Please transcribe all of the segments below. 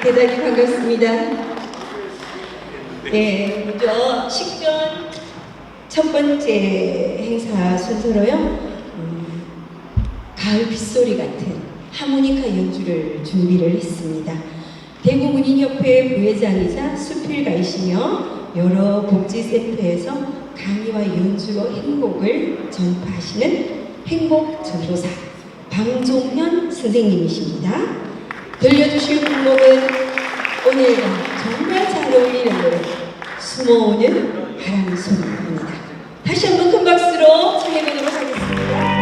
대단히 반갑습니다. 네, 먼저 식전 첫 번째 행사 순서로요. 가을 빗소리 같은 하모니카 연주를 준비를 했습니다. 대구문인협회 부회장이자 수필가이시며 여러 복지센터에서 강의와 연주로 행복을 전파하시는 행복전도사 방종현 선생님이십니다. 들려주실 곡목은 오늘과 정말 잘 어울리는 노래 숨어오는 바람 소리입니다. 다시 한번 큰 박수로 청해보도록 하겠습니다.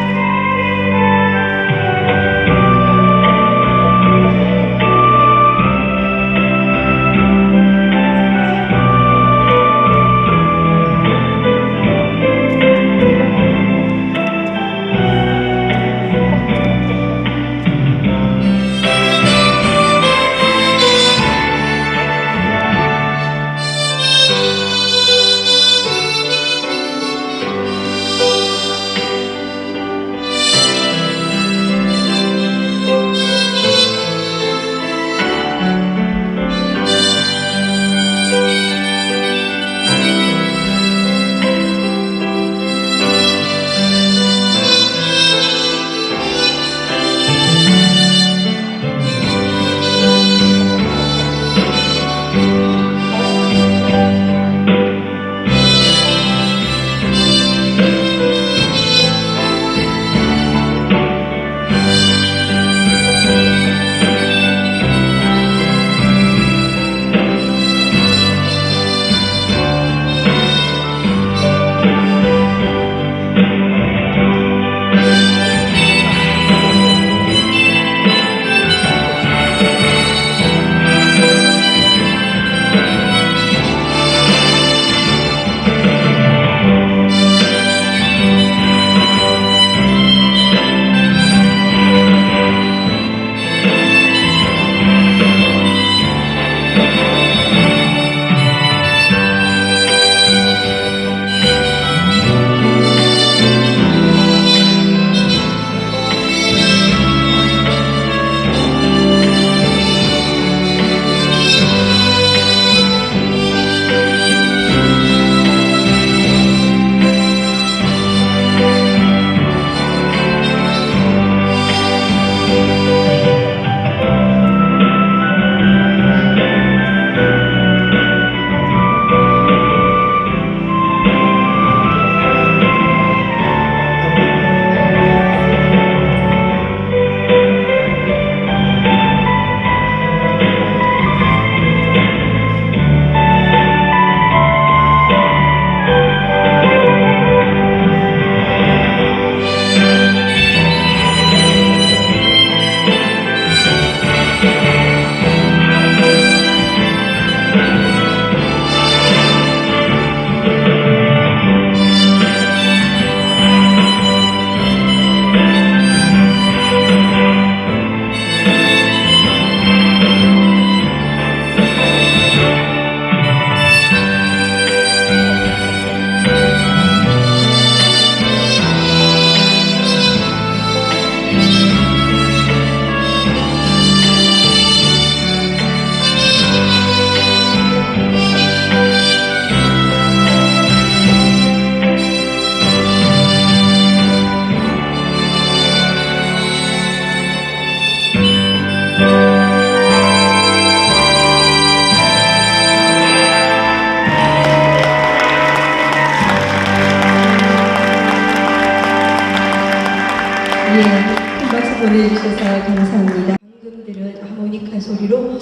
큰 박수 보내주셔서 감사합니다. 방금 들은 하모니카 소리로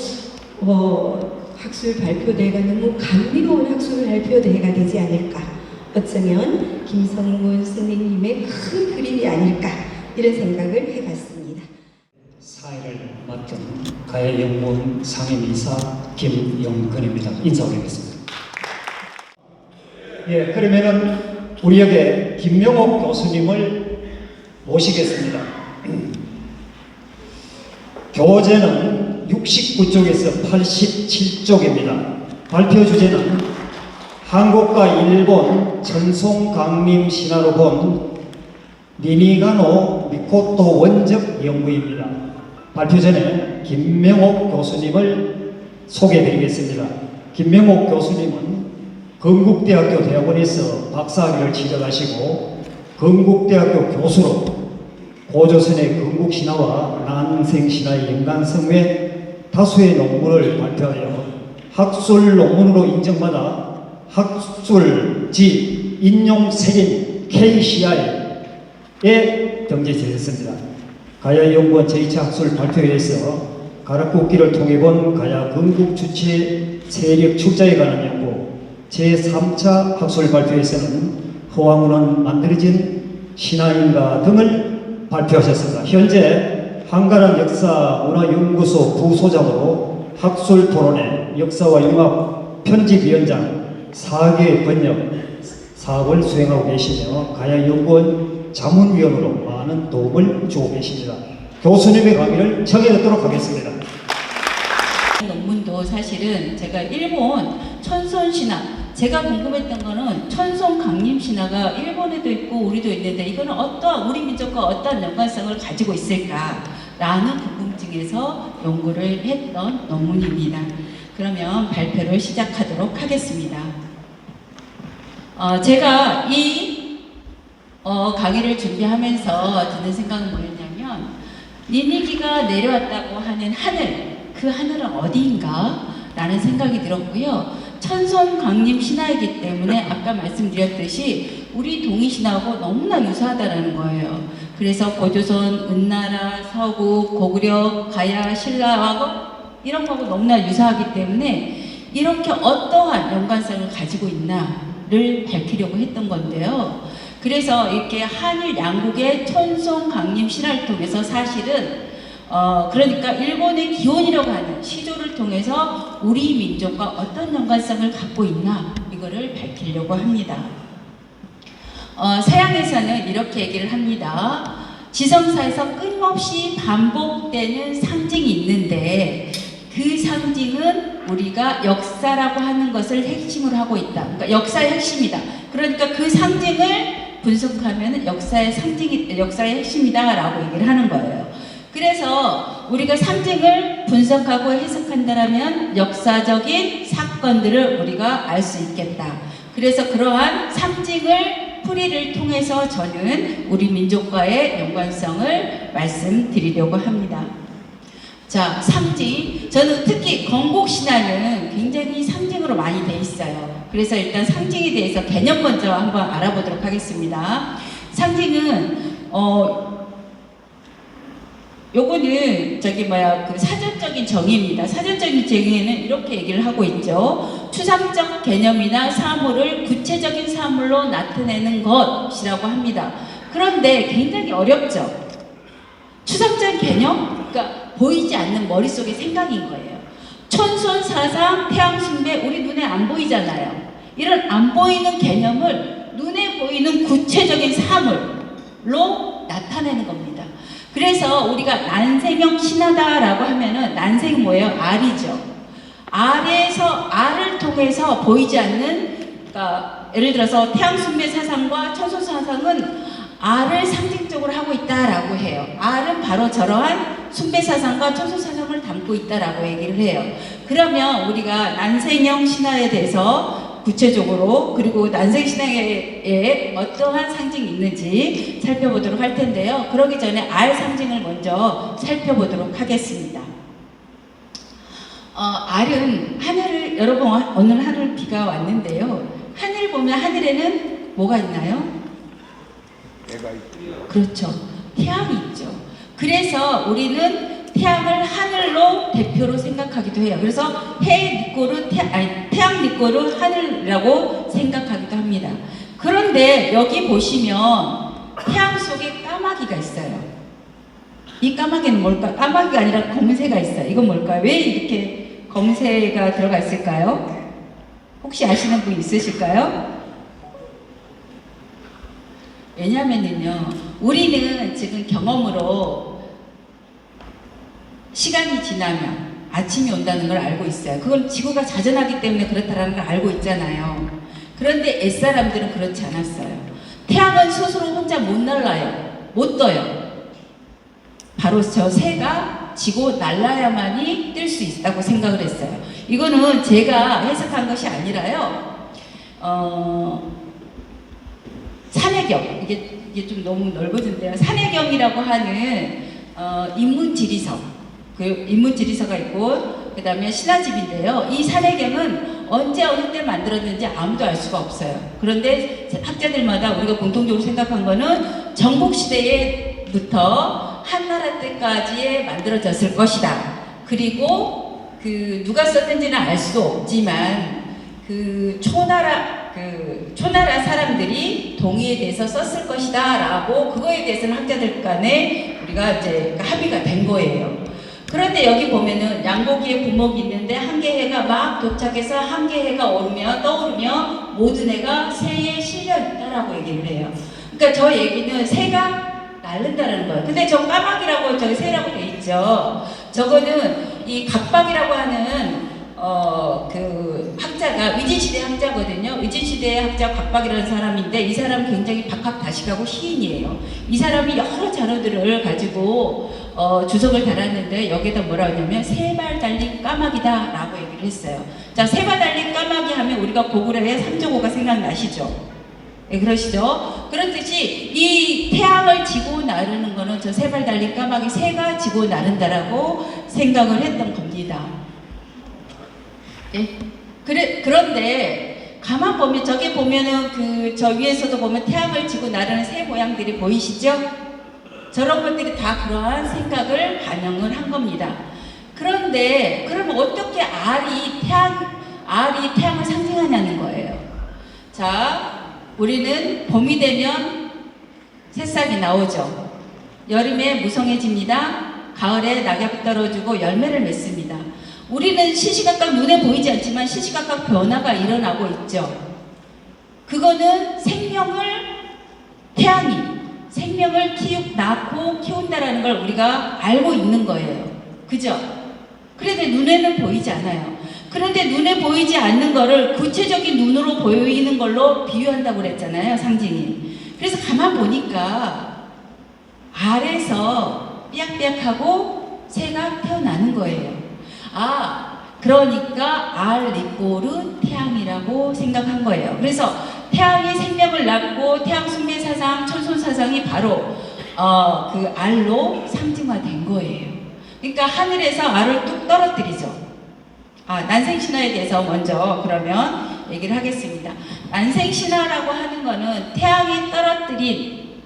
학술 발표대회가 너무 감미로운 학술 발표대회가 되지 않을까, 어쩌면 김성문 선생님의 큰 그림이 아닐까, 이런 생각을 해봤습니다. 사회를 맡은 가해연구원 상임이사 김영근입니다. 인사 올리겠습니다. 예, 그러면은 우리 여기 김명옥 교수님을 모시겠습니다. 교재는 69쪽에서 87쪽입니다. 발표 주제는 한국과 일본 전송 강림 신화로 본 니니가노 미코토 원적 연구입니다. 발표 전에 김명옥 교수님을 소개해드리겠습니다. 김명옥 교수님은 건국대학교 대학원에서 박사학위를 취득하시고 건국대학교 교수로 고조선의 건국신화와 난생신화의 연관성 외 다수의 논문을 발표하여 학술 논문으로 인정받아 학술지 인용세계 KCI에 등재되었습니다. 가야연구원 제2차 학술 발표회에서 가락국기를 통해 본 가야 건국 주체 세력 축자에 관한 연구, 제3차 학술 발표에서는 허황으로 만들어진 신화인가 등을 발표하셨습니다. 현재 한가람 역사문화연구소 부소장으로 학술 토론회, 역사와 융합 편집위원장, 4개 번역 사업을 수행하고 계시며 가야연구원 자문위원으로 많은 도움을 주고 계십니다. 교수님의 강의를 청해 듣도록 하겠습니다. 논문도 사실은 제가 일본 천손신화, 제가 궁금했던 거는 천손 강림신화가 일본에도 있고 우리도 있는데 이거는 우리 민족과 어떤 연관성을 가지고 있을까라는 궁금증에서 연구를 했던 논문입니다. 그러면 발표를 시작하도록 하겠습니다. 제가 이 강의를 준비하면서 드는 생각은 뭐였냐면, 니니기가 내려왔다고 하는 하늘, 그 하늘은 어디인가? 라는 생각이 들었고요. 천손 강림 신화이기 때문에 아까 말씀드렸듯이 우리 동이신화하고 너무나 유사하다는 거예요. 그래서 고조선, 은나라, 서구, 고구려, 가야, 신라하고 이런 거하고 너무나 유사하기 때문에 이렇게 어떠한 연관성을 가지고 있나를 밝히려고 했던 건데요. 그래서 이렇게 한일 양국의 천손 강림 신화를 통해서 사실은 그러니까 일본의 기원이라고 하는 시조를 통해서 우리 민족과 어떤 연관성을 갖고 있나 이거를 밝히려고 합니다. 서양에서는 이렇게 얘기를 합니다. 지성사에서 끊임없이 반복되는 상징이 있는데 그 상징은 우리가 역사라고 하는 것을 핵심으로 하고 있다. 그러니까 역사의 핵심이다. 그러니까 그 상징을 분석하면 역사의 핵심이다라고 얘기를 하는 거예요. 그래서 우리가 상징을 분석하고 해석한다면 역사적인 사건들을 우리가 알 수 있겠다. 그래서 그러한 상징을 풀이를 통해서 저는 우리 민족과의 연관성을 말씀드리려고 합니다. 자, 상징. 저는 특히 건국신화는 굉장히 상징으로 많이 돼 있어요. 그래서 일단 상징에 대해서 개념 먼저 한번 알아보도록 하겠습니다. 상징은 요거는 그 사전적인 정의입니다. 사전적인 정의는 이렇게 얘기를 하고 있죠. 추상적 개념이나 사물을 구체적인 사물로 나타내는 것이라고 합니다. 그런데 굉장히 어렵죠. 추상적 개념? 그러니까 보이지 않는 머릿속의 생각인 거예요. 천손 사상, 태양신배, 우리 눈에 안 보이잖아요. 이런 안 보이는 개념을 눈에 보이는 구체적인 사물로 나타내는 겁니다. 그래서 우리가 난생형 신화다라고 하면은 난생이 뭐예요? 알이죠. 알을 통해서 보이지 않는, 그러니까 예를 들어서 태양순배 사상과 천손 사상은 알을 상징적으로 하고 있다라고 해요. 알은 바로 저러한 순배 사상과 천손 사상을 담고 있다라고 얘기를 해요. 그러면 우리가 난생형 신화에 대해서 구체적으로 그리고 난생신화에 어떠한 상징이 있는지 살펴보도록 할 텐데요. 그러기 전에 알 상징을 먼저 살펴보도록 하겠습니다. 알은 하늘을, 여러분 오늘 하늘 비가 왔는데요. 하늘 보면 하늘에는 뭐가 있나요? 해가 있죠. 그렇죠. 태양이 있죠. 그래서 우리는 태양을 하늘로 대표로 생각하기도 해요. 그래서 태양 니꼬를 하늘이라고 생각하기도 합니다. 그런데 여기 보시면 태양 속에 까마귀가 있어요. 이 까마귀는 뭘까? 까마귀가 아니라 검새가 있어요. 이건 뭘까요? 왜 이렇게 검새가 들어가 있을까요? 혹시 아시는 분 있으실까요? 왜냐면은요, 우리는 지금 경험으로 시간이 지나면 아침이 온다는 걸 알고 있어요. 그건 지구가 자전하기 때문에 그렇다는 걸 알고 있잖아요. 그런데 옛사람들은 그렇지 않았어요. 태양은 스스로 혼자 못 날아요. 못 떠요. 바로 저 새가 지고 날아야만이 뜰 수 있다고 생각을 했어요. 이거는 제가 해석한 것이 아니라요. 산해경, 이게 좀 너무 넓어진데요. 산해경이라고 하는 인문지리서, 그 인문지리서가 있고 그 다음에 신화집인데요. 이 산해경은 언제 어느 때 만들었는지 아무도 알 수가 없어요. 그런데 학자들마다 우리가 공통적으로 생각한 거는 전국시대부터 한나라 때까지에 만들어졌을 것이다. 그리고 그 누가 썼는지는 알 수 없지만 그 초나라 사람들이 동의에 대해서 썼을 것이다라고 그거에 대해서는 학자들 간에 우리가 이제 합의가 된 거예요. 그런데 여기 보면은 양고기에 부목이 있는데 한계해가 막 도착해서 한계해가 떠오르며 모든 해가 새에 실려 있다라고 얘기를 해요. 그러니까 저 얘기는 새가 날른다는 거예요. 근데 저 까마귀라고 저기 새라고 돼 있죠. 저거는 이 각박이라고 하는 그 학자가 위진시대 학자거든요. 위진시대 학자 각박이라는 사람인데 이 사람은 굉장히 박학다식하고 시인이에요. 이 사람이 여러 자료들을 가지고 주석을 달았는데 여기에다 뭐라 하냐면 세발 달린 까마귀다 라고 얘기를 했어요. 자, 세발 달린 까마귀 하면 우리가 고구려의 삼조고가 생각나시죠? 네, 그러시죠? 그런 뜻이 이 태양을 지고 나르는 거는 저 세발 달린 까마귀 새가 지고 나른다라고 생각을 했던 겁니다. 네? 그런데 가만 보면 저기 보면은 저 위에서도 보면 태양을 지고 나르는 새 모양들이 보이시죠? 저런 것들이 다 그러한 생각을 반영을 한 겁니다. 그런데 그러면 어떻게 알이 태양을 상징하냐는 거예요. 자, 우리는 봄이 되면 새싹이 나오죠. 여름에 무성해집니다. 가을에 낙엽이 떨어지고 열매를 맺습니다. 우리는 시시각각 눈에 보이지 않지만 시시각각 변화가 일어나고 있죠. 그거는 태양이 생명을 낳고 키운다라는 걸 우리가 알고 있는 거예요. 그죠? 그런데 눈에는 보이지 않아요. 그런데 눈에 보이지 않는 거를 구체적인 눈으로 보이는 걸로 비유한다고 그랬잖아요, 상징이. 그래서 가만 보니까 알에서 삐약삐약하고 새가 태어나는 거예요. 그러니까 알 이꼬르 태양이라고 생각한 거예요. 그래서 태양이 생명을 낳고 태양 숭배 사상, 천손 사상이 바로 그 알로 상징화된 거예요. 그러니까 하늘에서 알을 뚝 떨어뜨리죠. 난생신화에 대해서 먼저 그러면 얘기를 하겠습니다. 난생신화라고 하는 거는 태양이 떨어뜨린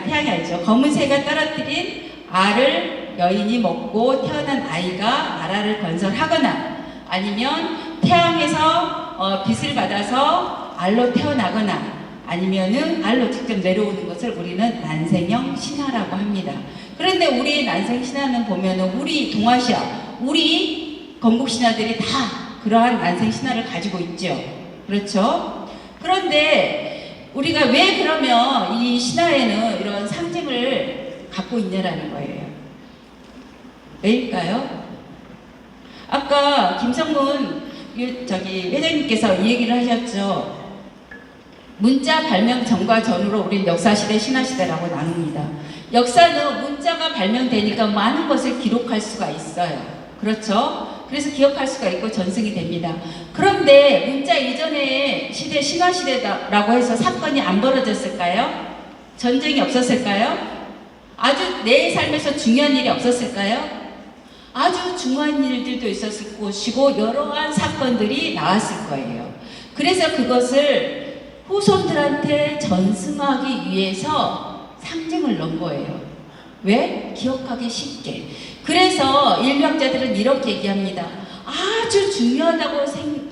태양이 아니죠. 검은새가 떨어뜨린 알을 여인이 먹고 태어난 아이가 나라를 건설하거나 아니면 태양에서 빛을 받아서 알로 태어나거나 아니면은 알로 직접 내려오는 것을 우리는 난생형 신화라고 합니다. 그런데 우리의 난생 신화는 보면은 우리 동아시아, 우리 건국 신화들이 다 그러한 난생 신화를 가지고 있죠. 그렇죠? 그런데 우리가 왜 그러면 이 신화에는 이런 상징을 갖고 있냐라는 거예요. 왜일까요? 아까 김성문 회장님께서 이 얘기를 하셨죠. 문자 발명 전과 전으로 우리는 역사시대, 신화시대라고 나눕니다. 역사는 문자가 발명되니까 많은 것을 기록할 수가 있어요. 그렇죠? 그래서 기억할 수가 있고 전승이 됩니다. 그런데 문자 이전의 시대, 신화시대라고 해서 사건이 안 벌어졌을까요? 전쟁이 없었을까요? 아주 내 삶에서 중요한 일이 없었을까요? 아주 중요한 일들도 있었을 것이고 여러한 사건들이 나왔을 거예요. 그래서 그것을 후손들한테 전승하기 위해서 상징을 넣은 거예요. 왜? 기억하기 쉽게. 그래서 인류학자들은 이렇게 얘기합니다. 아주 중요하다고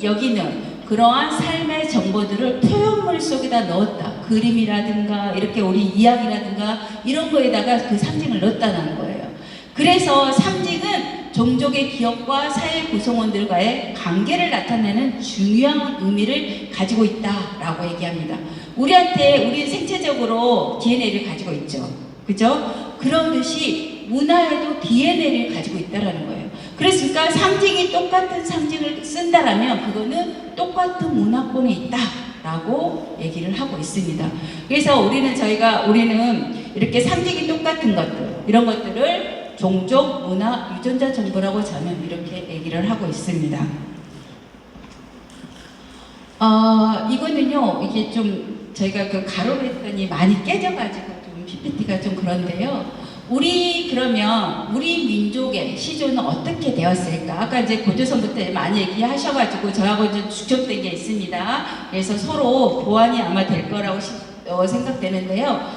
여기는 그러한 삶의 정보들을 표현물 속에다 넣었다. 그림이라든가 이렇게 우리 이야기라든가 이런 거에다가 그 상징을 넣었다는 거예요. 그래서 상징은 종족의 기억과 사회 구성원들과의 관계를 나타내는 중요한 의미를 가지고 있다라고 얘기합니다. 우리는 생체적으로 DNA를 가지고 있죠. 그죠? 그런 듯이 문화에도 DNA를 가지고 있다라는 거예요. 그랬으니까 상징이 똑같은 상징을 쓴다라면 그거는 똑같은 문화권에 있다라고 얘기를 하고 있습니다. 그래서 우리는 이렇게 상징이 똑같은 것들, 이런 것들을 종족 문화 유전자 정보라고 저는 이렇게 얘기를 하고 있습니다. 이거는요, 이게 좀 저희가 그 가로로 했더니 많이 깨져가지고 좀 PPT가 좀 그런데요. 그러면 우리 민족의 시조는 어떻게 되었을까? 아까 이제 고조선부터 많이 얘기하셔가지고 저하고 좀 축적된 게 있습니다. 그래서 서로 보완이 아마 될 거라고 생각되는데요.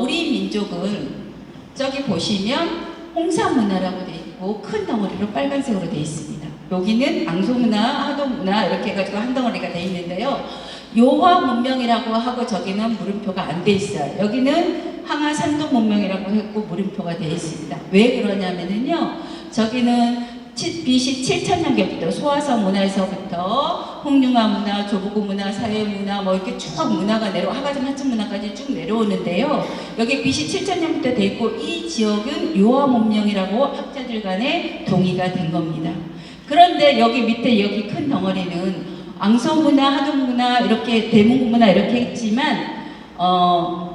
우리 민족은 저기 보시면 홍사문화라고 돼 있고 큰 덩어리로 빨간색으로 돼 있습니다. 여기는 앙소문화, 하동문화 이렇게 해가지고 한 덩어리가 돼 있는데요. 요화 문명이라고 하고 저기는 물음표가 안 돼 있어요. 여기는 항하 산동 문명이라고 했고 물음표가 돼 있습니다. 왜 그러냐면은요. 저기는 BC 7000년경부터 소화성 문화에서부터 홍융화 문화, 조부구 문화, 사회 문화 뭐 이렇게 쭉 문화가 하가정 하천 문화까지 쭉 내려오는데요. 여기 BC 7000년부터 돼 있고 이 지역은 요화 문명이라고 학자들 간에 동의가 된 겁니다. 그런데 여기 밑에 여기 큰 덩어리는 앙소문화, 하동문화, 이렇게 대문문화 이렇게 했지만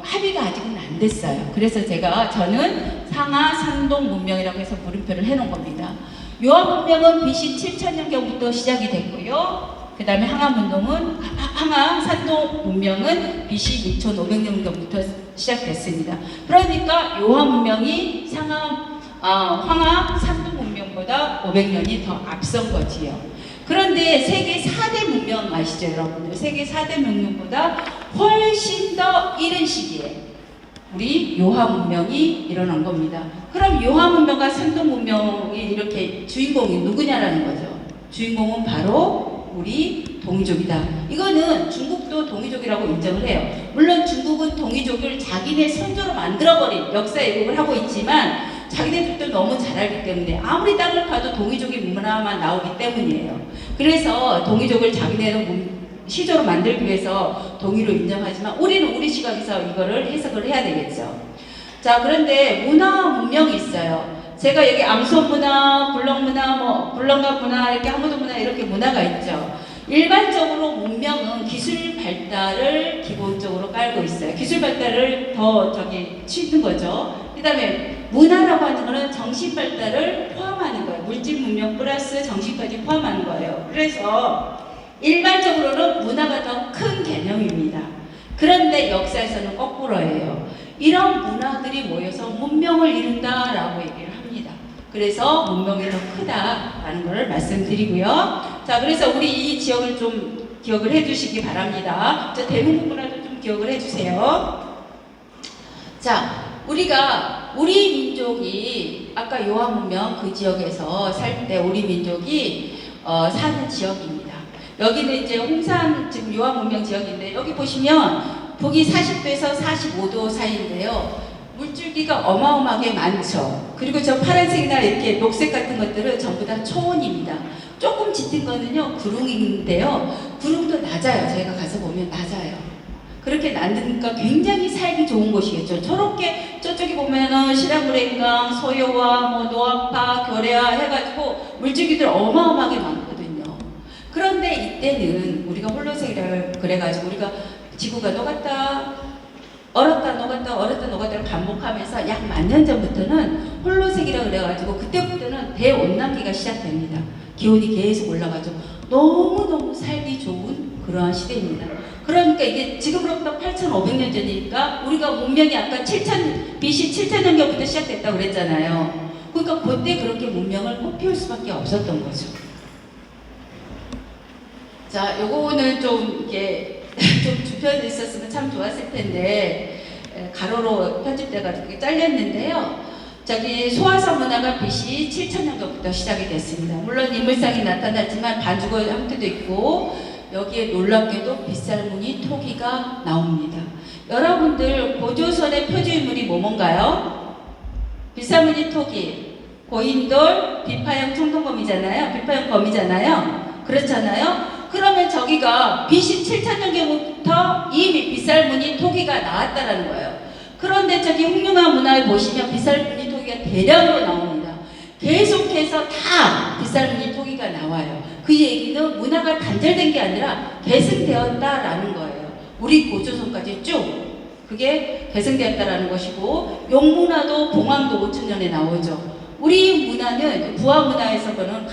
합의가 아직은 안 됐어요. 그래서 저는 상하 산동 문명이라고 해서 물음표를 해놓은 겁니다. 요하 문명은 BC 7000년경부터 시작이 됐고요. 그 다음에 항하 산동 문명은 BC 6500년경부터 시작됐습니다. 그러니까 요하 문명이 황하 산동 문명보다 500년이 더 앞선 거지요. 그런데 세계 4대 문명 아시죠, 여러분들? 세계 4대 문명보다 훨씬 더 이른 시기에 우리 요하 문명이 일어난 겁니다. 그럼 요하 문명과 산동 문명이 이렇게 주인공이 누구냐라는 거죠. 주인공은 바로 우리 동이족이다. 이거는 중국도 동이족이라고 인정을 해요. 물론 중국은 동이족을 자기네 선조로 만들어버린 역사 왜곡을 하고 있지만 자기네들도 너무 잘 알기 때문에 아무리 땅을 파도 동이족의 문화만 나오기 때문이에요. 그래서 동이족을 자기네는 시조로 만들기 위해서 동의로 인정하지만 우리는 우리 시각에서 이거를 해석을 해야 되겠죠. 자, 그런데 문화 문명이 있어요. 제가 여기 앙소 문화, 불렁문화, 불렁가 문화, 이렇게 하무도 문화 이렇게 문화가 있죠. 일반적으로 문명은 기술 발달을 기본적으로 깔고 있어요. 기술 발달을 더 치는 거죠. 그 다음에 문화라고 하는 거는 정신 발달을 포함하는 거예요. 물질 문명 플러스 정신까지 포함하는 거예요. 그래서 일반적으로는 문화가 더 큰 개념입니다. 그런데 역사에서는 거꾸로예요. 이런 문화들이 모여서 문명을 이룬다라고 얘기를 합니다. 그래서 문명이 더 크다라는 것을 말씀드리고요. 자, 그래서 우리 이 지역을 좀 기억을 해주시기 바랍니다. 자, 대문구 문화도 좀 기억을 해주세요. 자, 우리 민족이 아까 요하 문명 그 지역에서 살 때 우리 민족이 사는 지역입니다. 여기는 이제 홍산 지금 요하 문명 지역인데 여기 보시면 북위 40도에서 45도 사이인데요. 물줄기가 어마어마하게 많죠. 그리고 저 파란색이나 이렇게 녹색 같은 것들은 전부 다 초원입니다. 조금 짙은 거는요 구릉인데요. 구릉도 낮아요. 저희가 가서 보면 낮아요. 그렇게 낮으니까 굉장히 살기 좋은 곳이겠죠. 저렇게 저쪽에 보면은 시라무랭강, 소요와, 노아파, 교래아 해가지고 물줄기들 어마어마하게 많거든요. 그런데 이때는 우리가 홀로색이라 그래가지고 우리가 지구가 녹았다, 얼었다, 녹았다, 얼었다, 녹았다를 반복하면서 약 10,000년 전부터는 홀로색이라 그래가지고 그때부터는 대온난기가 시작됩니다. 기온이 계속 올라가죠. 너무너무 살기 좋은 그러한 시대입니다. 그러니까 이게 지금으로부터 8,500년 전이니까 우리가 문명이 아까 BC 7000년경부터 시작됐다고 그랬잖아요. 그러니까 그때 그렇게 문명을 꽃피울 수밖에 없었던 거죠. 자, 요거는 좀 이게 좀 주편에 있었으면 참 좋았을 텐데 가로로 편집돼가지고 잘렸는데요. 소화성 문화가 BC 7000년경부터 시작이 됐습니다. 물론 인물상이 나타났지만 반주거 형태도 있고 여기에 놀랍게도 빗살무늬 토기가 나옵니다. 여러분들 고조선의 표지인물이 뭔가요? 빗살무늬 토기, 고인돌, 비파형 청동검이잖아요. 비파형 검이잖아요. 그렇잖아요. 그러면 저기가 BC 7000년경부터 이미 빗살무늬 토기가 나왔다는 거예요. 그런데 저기 홍융화 문화에 보시면 빗살무늬 토기가 대량으로 나옵니다. 계속해서 다 빗살무늬 토기가 나와요. 그 얘기는 문화가 단절된 게 아니라 계승되었다라는 거예요. 우리 고조선까지 쭉. 그게 계승되었다라는 것이고, 용문화도 봉황도 5천년에 나오죠. 우리 문화는 부화 문화에서 보는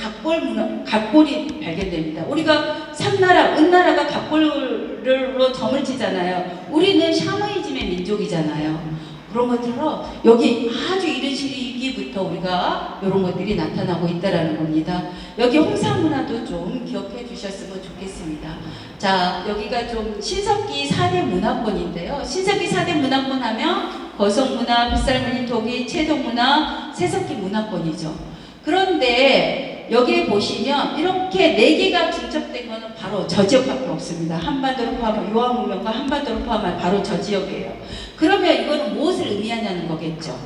갑골이 발견됩니다. 우리가 삼나라, 은나라가 갑골로 점을 치잖아요. 우리는 샤머니즘의 민족이잖아요. 그런 것처럼 여기 아주 이른 시기부터 우리가 이런 것들이 나타나고 있다라는 겁니다. 여기 홍사 문화도 좀 기억해 주셨으면 좋겠습니다. 자, 여기가 좀 신석기 4대 문화권인데요. 신석기 4대 문화권 하면 거성문화, 빗살무늬 토기, 채동문화, 세석기 문화권이죠. 그런데 여기에 보시면 이렇게 4개가 중첩된 거는 바로 저 지역밖에 없습니다. 한반도를 포함한 요한문명과 한반도를 포함한 바로 저 지역이에요. 그러면 이거는 무엇을 의미하냐는 거겠죠.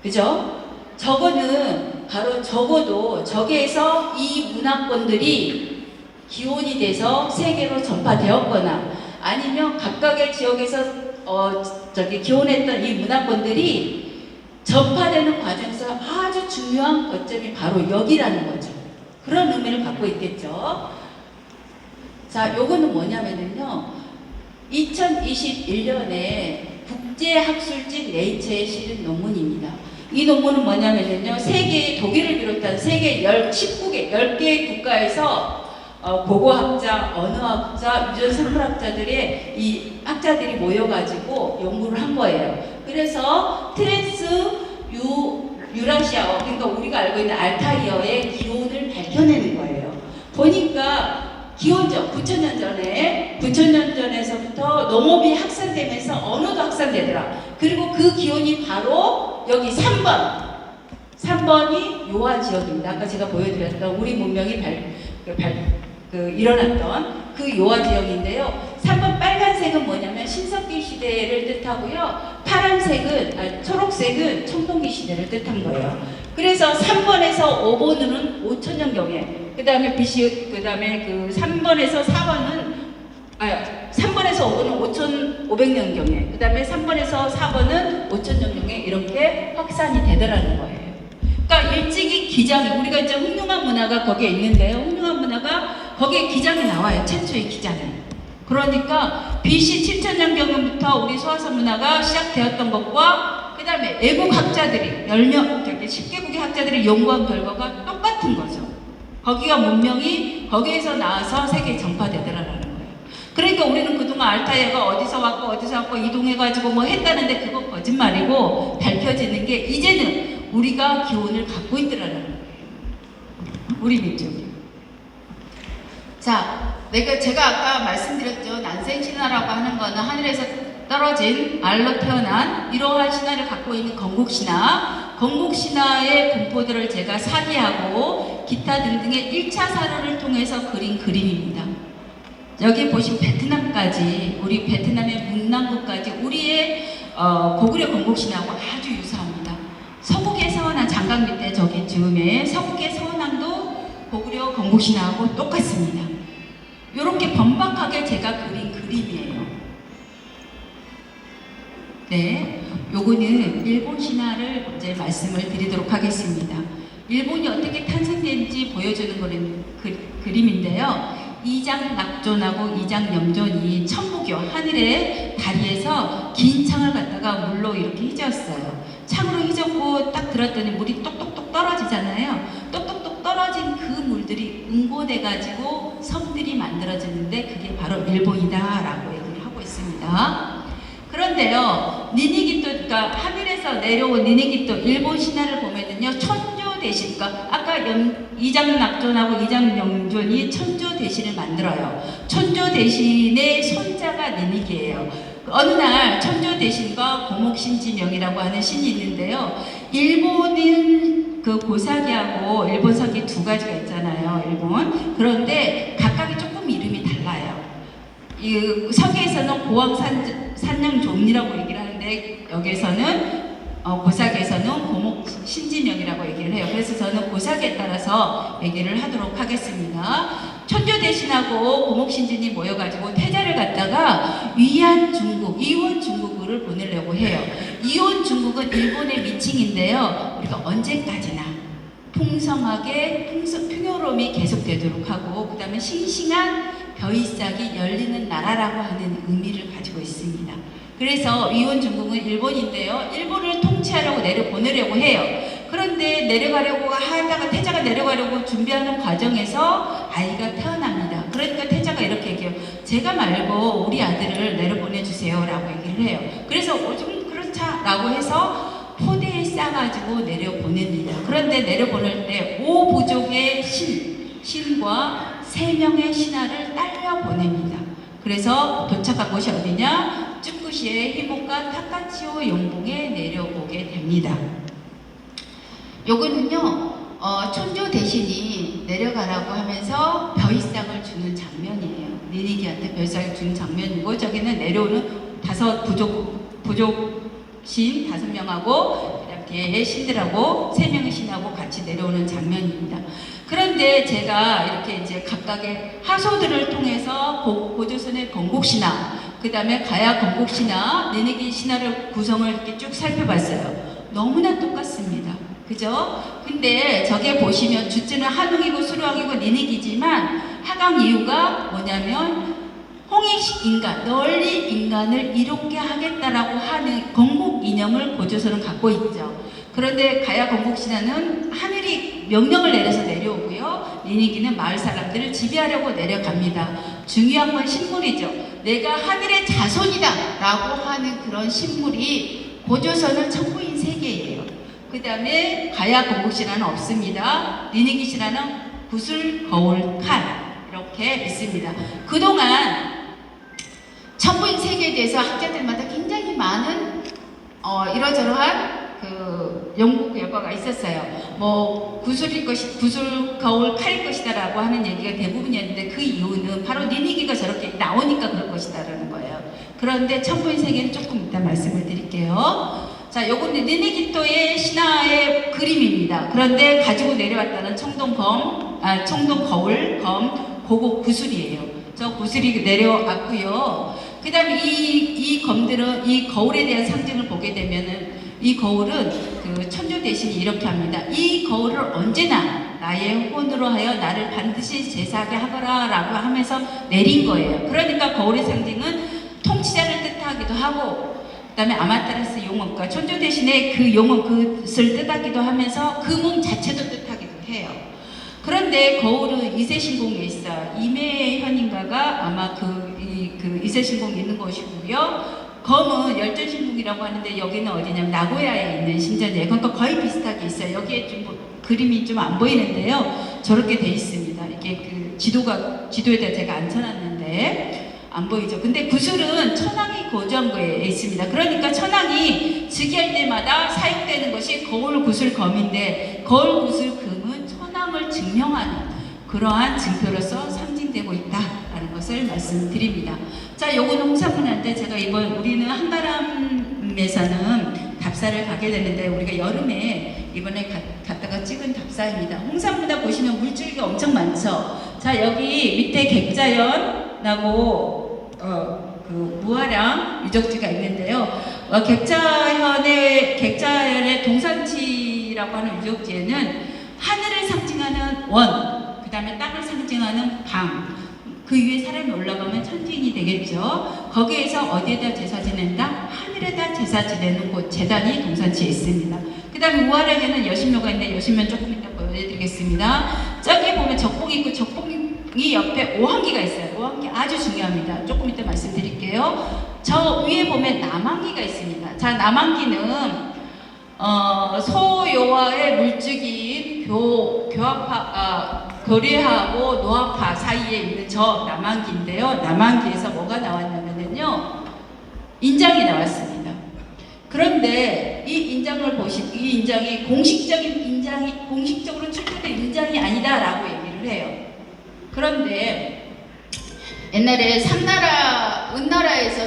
그죠? 저거는 바로 적어도 저기에서 이 문화권들이 기원이 돼서 세계로 전파되었거나 아니면 각각의 지역에서 기원했던 이 문화권들이 전파되는 과정에서 아주 중요한 거점이 바로 여기라는 거죠. 그런 의미를 갖고 있겠죠. 자, 요거는 뭐냐면요. 2021년에 국제학술지 네이처에 실은 논문입니다. 이 논문은 뭐냐면요. 세계, 독일을 비롯한 세계 19개, 10개의 국가에서 고고학자, 언어학자, 유전생물학자들의 이 학자들이 모여가지고 연구를 한 거예요. 그래서 유라시아어, 그러니까 우리가 알고 있는 알타이어의 기원을 밝혀내는 거예요. 보니까 기원전 9,000년 전에서부터 농업이 확산되면서 언어도 확산되더라. 그리고 그 기원이 바로 여기 3번이 요하 지역입니다. 아까 제가 보여드렸던 우리 문명이 일어났던 그 요하 지역인데요. 3번 빨간색은 뭐냐면 신석기 시대를 뜻하고요. 초록색은 청동기 시대를 뜻한 거예요. 그래서 3번에서 5번은 5천년경에, 그 다음에 그 다음에 그 3번에서 5번은 5,500년경에, 그 다음에 3번에서 4번은 5천년경에 이렇게 확산이 되더라는 거예요. 그러니까 일찍이 기장이, 우리가 이제 흉흉한 문화가 거기에 있는데요. 흉흉한 문화가 거기에 기장이 나와요. 최초의 기장이. 그러니까 BC 7000년경부터 우리 소화서 문화가 시작되었던 것과 그 다음에 외국 학자들이 10개국의 학자들이 연구한 결과가 똑같은 거죠. 거기가 문명이 거기에서 나와서 세계에 전파되더라는 거예요. 그러니까 우리는 그동안 알타이어가 어디서 왔고 이동해가지고 뭐 했다는데 그거 거짓말이고, 밝혀지는 게 이제는 우리가 기원을 갖고 있더라는 거예요. 우리 민족이. 자, 제가 아까 말씀드렸죠. 난생신화라고 하는 거는 하늘에서 떨어진 알로 태어난 이러한 신화를 갖고 있는 건국신화. 건국신화의 분포들을 제가 사기하고 기타 등등의 1차 사료를 통해서 그린 그림입니다. 여기 보시면 베트남까지, 우리 베트남의 문남국까지 우리의 고구려 건국신화하고 아주 유사합니다. 서국의 서원항, 장강 밑에 저기 즈음에 서국의 서원항도 고구려 건국신화하고 똑같습니다. 이렇게 번박하게 제가 그린 그림이에요. 네, 요거는 일본 신화를 이제 말씀을 드리도록 하겠습니다. 일본이 어떻게 탄생된지 보여주는 그림인데요. 이장낙존하고 이장염존이 천부교, 하늘의 다리에서 긴 창을 갖다가 물로 이렇게 휘저었어요. 창으로 휘젓고 딱 들었더니 물이 똑똑똑 떨어지잖아요. 똑똑똑 떨어진 그 물들이 응고돼가지고 섬들이 만들어지는데 그게 바로 일본이다라고 얘기를 하고 있습니다. 그런데요, 니니기토, 그러니까 하늘에서 내려온 니니기토, 일본 신화를 보면은요, 천조 대신, 그러니까 아까 이장낙존하고 이장염존이 천조 대신을 만들어요. 천조 대신의 손자가 니니기예요. 어느 날 천조 대신과 고목신지명이라고 하는 신이 있는데요. 일본은 그 고사기하고 일본 서기 두 가지가 있잖아요. 일본. 그런데 각각이 조금 이름이 달라요. 이 서기에서는 고왕산령종이라고 얘기를 하는데 여기에서는 고사기에서는 고목신지명이라고 얘기를 해요. 그래서 저는 고사기에 따라서 얘기를 하도록 하겠습니다. 천조 대신하고 고목신진이 모여가지고 태자를 갖다가 이원 중국을 보내려고 해요. 이원 중국은 일본의 미칭인데요. 우리가 언제까지나 풍성하게 풍요로움이 계속되도록 하고, 그 다음에 싱싱한 벼이싹이 열리는 나라라고 하는 의미를 가지고 있습니다. 그래서 위원 중국은 일본인데요. 일본을 통치하려고 내려보내려고 해요. 그런데 내려가려고 하다가 태자가 내려가려고 준비하는 과정에서 아이가 태어납니다. 그러니까 태자가 이렇게 얘기해요. 제가 말고 우리 아들을 내려보내주세요 라고 얘기를 해요. 그래서 좀 그렇자 라고 해서 포대에 싸가지고 내려보냅니다. 그런데 내려보낼 때 5부족의 신과 3명의 신하를 딸려 보냅니다. 그래서 도착한 곳이 어디냐? 쭈꾸시의 히모카 타카치오 용봉에 내려오게 됩니다. 요거는요, 촌조 대신이 내려가라고 하면서 벼이상을 주는 장면이에요. 니니기한테 벼이상을 주는 장면이고, 저기는 내려오는 5 부족신 5명하고, 그다음 뒤에 신들하고 3명의 신하고 같이 내려오는 장면입니다. 그런데 제가 이렇게 이제 각각의 하소들을 통해서 고조선의 건국신화, 그 다음에 가야 건국신화, 니니기 신화를 구성을 이렇게 쭉 살펴봤어요. 너무나 똑같습니다. 그죠? 근데 저게 보시면 주제는 한웅이고 수루왕이고 니니기지만 하강 이유가 뭐냐면 홍익 인간, 널리 인간을 이롭게 하겠다라고 하는 건국 이념을 고조선은 갖고 있죠. 그런데 가야 건국신화는 하늘이 명령을 내려서 내려오고요. 니니기는 마을 사람들을 지배하려고 내려갑니다. 중요한 건 신물이죠. 내가 하늘의 자손이다 라고 하는 그런 신물이 고조선은 천부인 세계예요. 그 다음에 가야 건국신화는 없습니다. 니니기 신화는 구슬, 거울, 칼 이렇게 있습니다. 그동안 천부인 세계에 대해서 학자들마다 굉장히 많은 이러저러한 그 연구 결과가 있었어요. 뭐 구슬일 것이 구슬, 거울, 칼일 것이다라고 하는 얘기가 대부분이었는데 그 이유는 바로 니니기가 저렇게 나오니까 그럴 것이다라는 거예요. 그런데 천부인 세계는 조금 이따 말씀을 드릴게요. 자, 요거는 니니기토의 신화의 그림입니다. 그런데 가지고 내려왔다는 청동 거울, 검, 고고 구슬이에요. 저 구슬이 내려왔고요. 그 다음에 이 검들은 이 거울에 대한 상징을 보게 되면은 이 거울은 그 천조 대신이 이렇게 합니다. 이 거울을 언제나 나의 혼으로 하여 나를 반드시 제사하게 하거라 라고 하면서 내린 거예요. 그러니까 거울의 상징은 통치자를 뜻하기도 하고 그 다음에 아마테라스 용언, 그러니까 천조 대신에 그 용언 그것을 뜻하기도 하면서 그 몸 자체도 뜻하기도 해요. 그런데 거울은 이세신공에 있어요. 임해현인가가 아마 그 이세신공에 있는 것이고요. 검은 열전신궁이라고 하는데 여기는 어디냐면 나고야에 있는 신전이에요. 그러니까 거의 비슷하게 있어요. 여기에 좀 그림이 좀 안 보이는데요. 저렇게 돼 있습니다. 이게 그 지도에다 제가 안 쳐놨는데 안 보이죠. 근데 구슬은 천왕이 거주한 거에 있습니다. 그러니까 천왕이 즉위할 때마다 사용되는 것이 거울, 구슬, 검인데 거울, 구슬, 금은 천왕을 증명하는 그러한 증표로서 상징되고 있다라는 것을 말씀드립니다. 자, 요거는 홍사문화인데 제가 우리는 한가람에서는 답사를 가게 되는데 우리가 여름에 이번에 갔다가 찍은 답사입니다. 홍사문화 보시면 물줄기가 엄청 많죠. 자, 여기 밑에 객자현하고 그 무화량 유적지가 있는데요. 객자현의 동산치라고 하는 유적지에는 하늘을 상징하는 원, 그 다음에 땅을 상징하는 방, 그 위에 사람이 올라가면 천지인이 되겠죠. 거기에서 어디에다 제사 지낸다? 하늘에다 제사 지내는 곳, 제단이 동산치에 있습니다. 그 다음에 우아량에는 여신묘가 있는데 여신묘 조금 이따 보여드리겠습니다. 저기 보면 적봉이 있고 적봉이 옆에 오한기가 있어요. 오한기 아주 중요합니다. 조금 이따 말씀드릴게요. 저 위에 보면 남한기가 있습니다. 자, 남한기는 소요와의 물주기인 교례하고 노화파 사이에 있는 저 남한기인데요. 남한기에서 뭐가 나왔냐면요, 인장이 나왔습니다. 그런데 이 인장을 이 인장이 공식적으로 출토된 인장이 아니다라고 얘기를 해요. 그런데 옛날에 은나라에서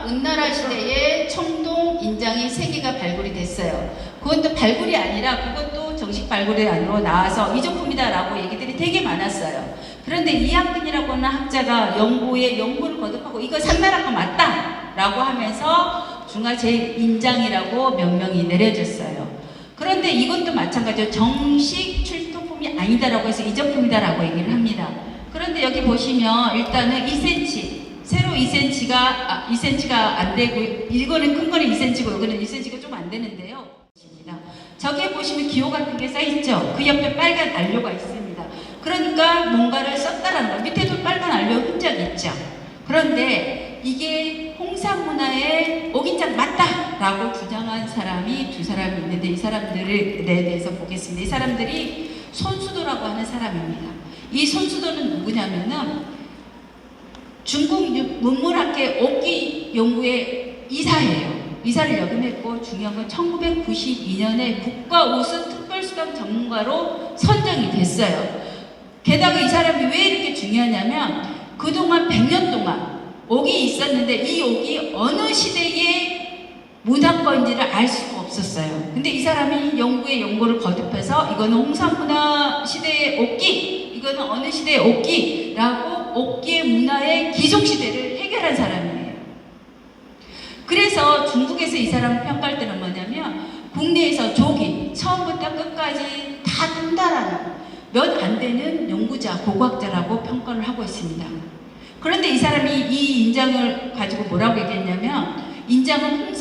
은나라 시대에 청동 인장이 3개가 발굴이 됐어요. 그것도 발굴이 아니라 그것도 정식 발굴이 안으로 나와서 이조품이다라고 얘기들이 되게 많았어요. 그런데 이학근이라고 하는 학자가 연구를 거듭하고 이거 상나라 거 맞다라고 하면서 중화 제1인장이라고 명명이 내려졌어요. 그런데 이것도 마찬가지로 정식 출토품이 아니다라고 해서 이조품이다라고 얘기를 합니다. 그런데 여기 보시면 일단은 2cm 세로 2cm가 안 되고, 이거는 큰 거는 2cm고 이거는 2cm가 좀 안 되는데요. 저기에 보시면 기호 같은 게 쌓여있죠. 그 옆에 빨간 안료가 있습니다. 그러니까 뭔가를 썼다라는 거예요. 밑에도 빨간 안료 흔적이 있죠. 그런데 이게 홍산 문화의 옥인장 맞다라고 주장한 사람이 두 사람이 있는데, 이 사람들에 대해서 보겠습니다. 이 사람들이 손수도라고 하는 사람입니다. 이 손수도는 누구냐면은 중국 문물학회 옥기 연구의 이사예요. 이사를 역임했고, 중요한 건 1992년에 국가우수 특별수당 전문가로 선정이 됐어요. 게다가 이 사람이 왜 이렇게 중요하냐면 그동안 100년 동안 옥이 있었는데 이 옥이 어느 시대의 문화권인지를 알 수가 없었어요. 근데 이 사람이 연구를 거듭해서 이거는 홍산문화 시대의 옥기, 이거는 어느 시대의 옥기라고 옥기의 문화의 기속시대를 해결한 사람이에요. 그래서 중국에서 이 사람을 평가할 때는 뭐냐면 국내에서 조기 처음부터 끝까지 다 튼다라는 몇 안 되는 연구자, 고고학자라고 평가를 하고 있습니다. 그런데 이 사람이 이 인장을 가지고 뭐라고 얘기했냐면, 인장은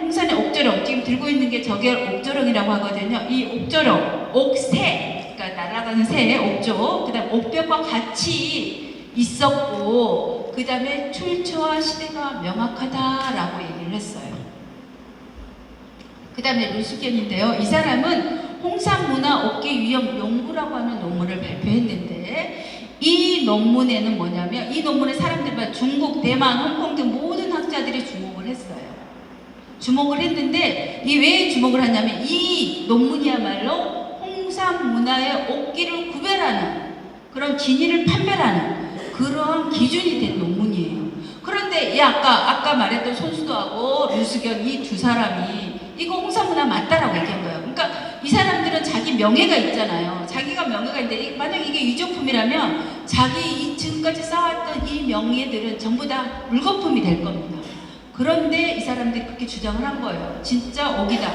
홍산의 옥조령, 지금 들고 있는 게 저게 옥조령이라고 하거든요. 이 옥조령, 옥새, 그러니까 날아가는 새, 옥조, 그 다음 옥벽과 같이 있었고, 그 다음에 출처와 시대가 명확하다라고 얘기를 했어요. 그 다음에 류수견인데요. 이 사람은 홍산문화 옥기 위험 연구라고 하는 논문을 발표했는데, 이 논문에는 뭐냐면, 이 논문에 사람들만 중국, 대만, 홍콩 등 모든 학자들이 주목을 했어요. 주목을 했는데, 이 왜 주목을 하냐면 이 논문이야말로 홍산문화의 옥기를 구별하는 그런 진위를 판별하는 그런 기준이 된 논문이에요. 그런데 이 아까 말했던 손수도하고 류수견 이 두 사람이 이거 홍산문화 맞다라고 얘기한 거예요. 그러니까 이 사람들은 자기 명예가 있잖아요. 자기가 명예가 있는데 만약 이게 위조품이라면 자기 지금까지 쌓았던 이 명예들은 전부 다 물거품이 될 겁니다. 그런데 이 사람들이 그렇게 주장을 한 거예요. 진짜 옥이다.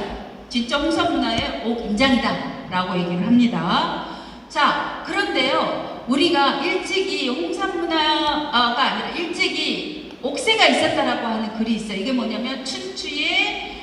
진짜 홍산문화의 옥 인장이다 라고 얘기를 합니다. 자, 그런데요, 우리가 일찍이 홍산문화가 아니라 일찍이 옥새가 있었다라고 하는 글이 있어요. 이게 뭐냐면 춘추의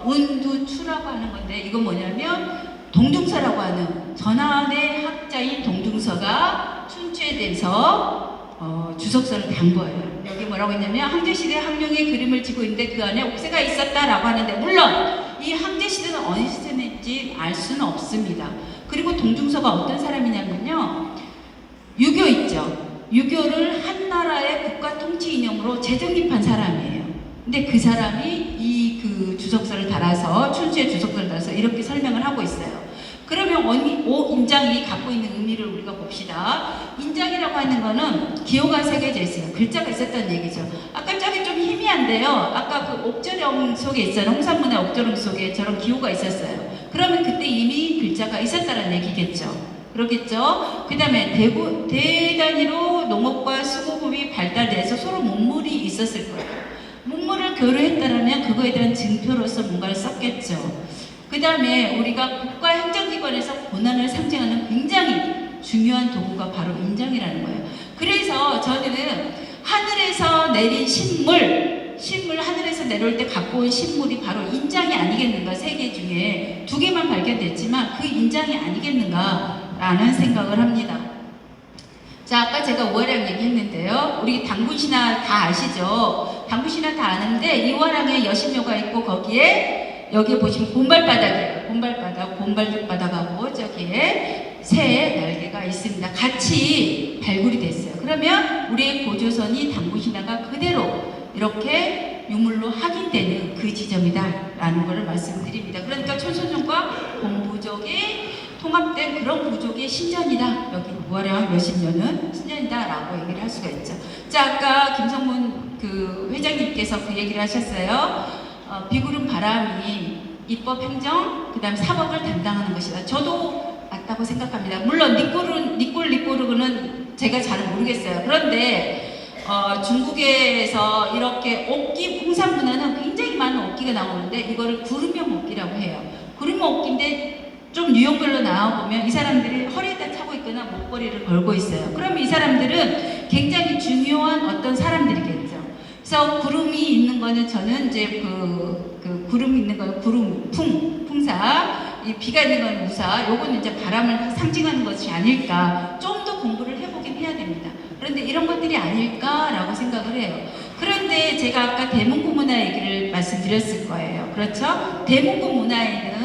운두추라고 하는 건데, 이건 뭐냐면 동중서라고 하는 전한의 학자인 동중서가 춘추에 대해서 주석서를 단 거예요. 여기 뭐라고 했냐면 항제시대 항룡의 그림을 지고 있는데 그 안에 옥새가 있었다라고 하는데, 물론 이 항제시대는 어느 시대인지 알 수는 없습니다. 그리고 동중서가 어떤 사람이냐면요, 유교 있죠. 유교를 한 나라의 국가 통치 이념으로 재정립한 사람이에요. 근데 그 사람이 그 주석서를 달아서, 춘추의 주석서를 달아서 이렇게 설명을 하고 있어요. 그러면 옥 인장이 갖고 있는 의미를 우리가 봅시다. 인장이라고 하는 거는 기호가 새겨져 있어요. 글자가 있었다는 얘기죠. 아까 저기 좀 희미한데요. 아까 그 옥조령 속에 있어요. 홍산문화 옥조령 속에 저런 기호가 있었어요. 그러면 그때 이미 글자가 있었다는 얘기겠죠. 그렇겠죠. 그 다음에 대단위로 농업과 수공업이 발달돼서 서로 문물이 있었을 거예요. 문물을 교류했다면 그거에 대한 증표로서 뭔가를 썼겠죠. 그 다음에 우리가 국가행정기관에서 고난을 상징하는 굉장히 중요한 도구가 바로 인장이라는 거예요. 그래서 저는 하늘에서 내린 신물 하늘에서 내려올 때 갖고 온 신물이 바로 인장이 아니겠는가. 세계 중에 2개만 발견됐지만 그 인장이 아니겠는가 라는 생각을 합니다. 자, 아까 제가 우화량 얘기했는데요. 우리 당군신화 다 아시죠? 당군신화 다 아는데 이 우화량에 여신묘가 있고 거기에 여기 보시면 곰발바닥이에요. 곰발바닥하고 저기에 새 날개가 있습니다. 같이 발굴이 됐어요. 그러면 우리의 고조선이 당군신화가 그대로 이렇게 유물로 확인되는 그 지점이다 라는 것을 말씀드립니다. 그러니까 초선종과 공부족이 통합된 그런 부족의 신전이다. 여기 우화량 여신녀는 신전이다 라고 얘기를 할 수가 있죠. 자, 아까 김성문 그 회장님께서 그 얘기를 하셨어요. 비구름 바람이 입법, 행정, 그 다음 사법을 담당하는 것이다. 저도 맞다고 생각합니다. 물론 니꼬르는 제가 잘 모르겠어요. 그런데 중국에서 이렇게 옥기, 홍산문화는 굉장히 많은 옥기가 나오는데 이거를 구름형 옥기라고 해요. 구름형 옥기인데 좀 뉴욕별로 나와보면 이 사람들이 허리에다 차고 있거나 목걸이를 걸고 있어요. 그러면 이 사람들은 굉장히 중요한 어떤 사람들이겠죠. 그래서 구름이 있는 거는 저는 이제 그 구름이 있는 거는 구름, 풍사, 이 비가 있는 건 우사, 요거는 이제 바람을 상징하는 것이 아닐까. 좀 더 공부를 해보긴 해야 됩니다. 그런데 이런 것들이 아닐까라고 생각을 해요. 그런데 제가 아까 대문구 문화 얘기를 말씀드렸을 거예요. 그렇죠? 대문구 문화에는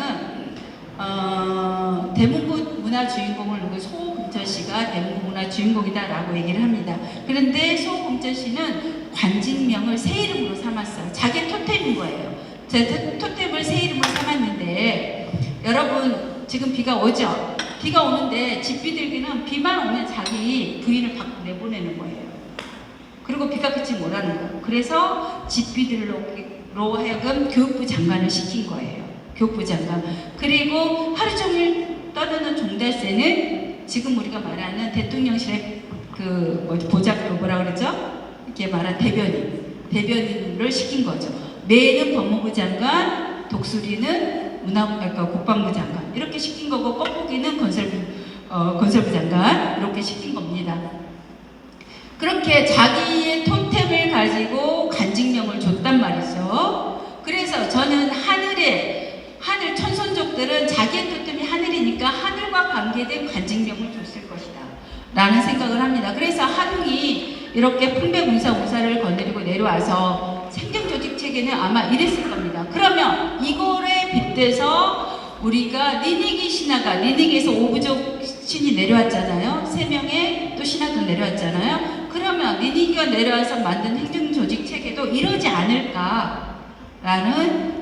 대문구 문화 주인공을 누구 소금철 씨가 대문구 문화 주인공이다라고 얘기를 합니다. 그런데 소금철 씨는 관직명을 새 이름으로 삼았어요. 자기 토템인 거예요. 제 토템을 새 이름으로 삼았는데 여러분 지금 비가 오죠? 비가 오는데 집비들기는 비만 오면 자기 부인을 밖으로 내보내는 거예요. 그리고 비가 그치 뭐라는 거예요. 그래서 집비들로 하여금 교육부 장관을 시킨 거예요. 교육부 장관. 그리고 하루 종일 떠드는 종달새는 지금 우리가 말하는 대통령실의 보좌 뭐라 그러죠? 이렇게 말한 대변인을 시킨 거죠. 매는 법무부 장관, 독수리는 국방부 장관 이렇게 시킨 거고 뻐꾸기는 건설부 장관 이렇게 시킨 겁니다. 그렇게 자기의 토템을 가지고 간직명을 줬단 말이죠. 그래서 저는 하늘 천손족들은 자기의 토템이 하늘이니까 하늘과 관계된 관직명을 줬을 것이다 라는 생각을 합니다. 그래서 하둥이 이렇게 풍배군사 우사를 건드리고 내려와서 생존조직 체계는 아마 이랬을 겁니다. 그러면 이거에 빗대서 우리가 니니기 신화가 니니기에서 오부족 신이 내려왔잖아요. 3명의 또 신하도 내려왔잖아요. 그러면 니니기가 내려와서 만든 행정조직 체계도 이러지 않을까라는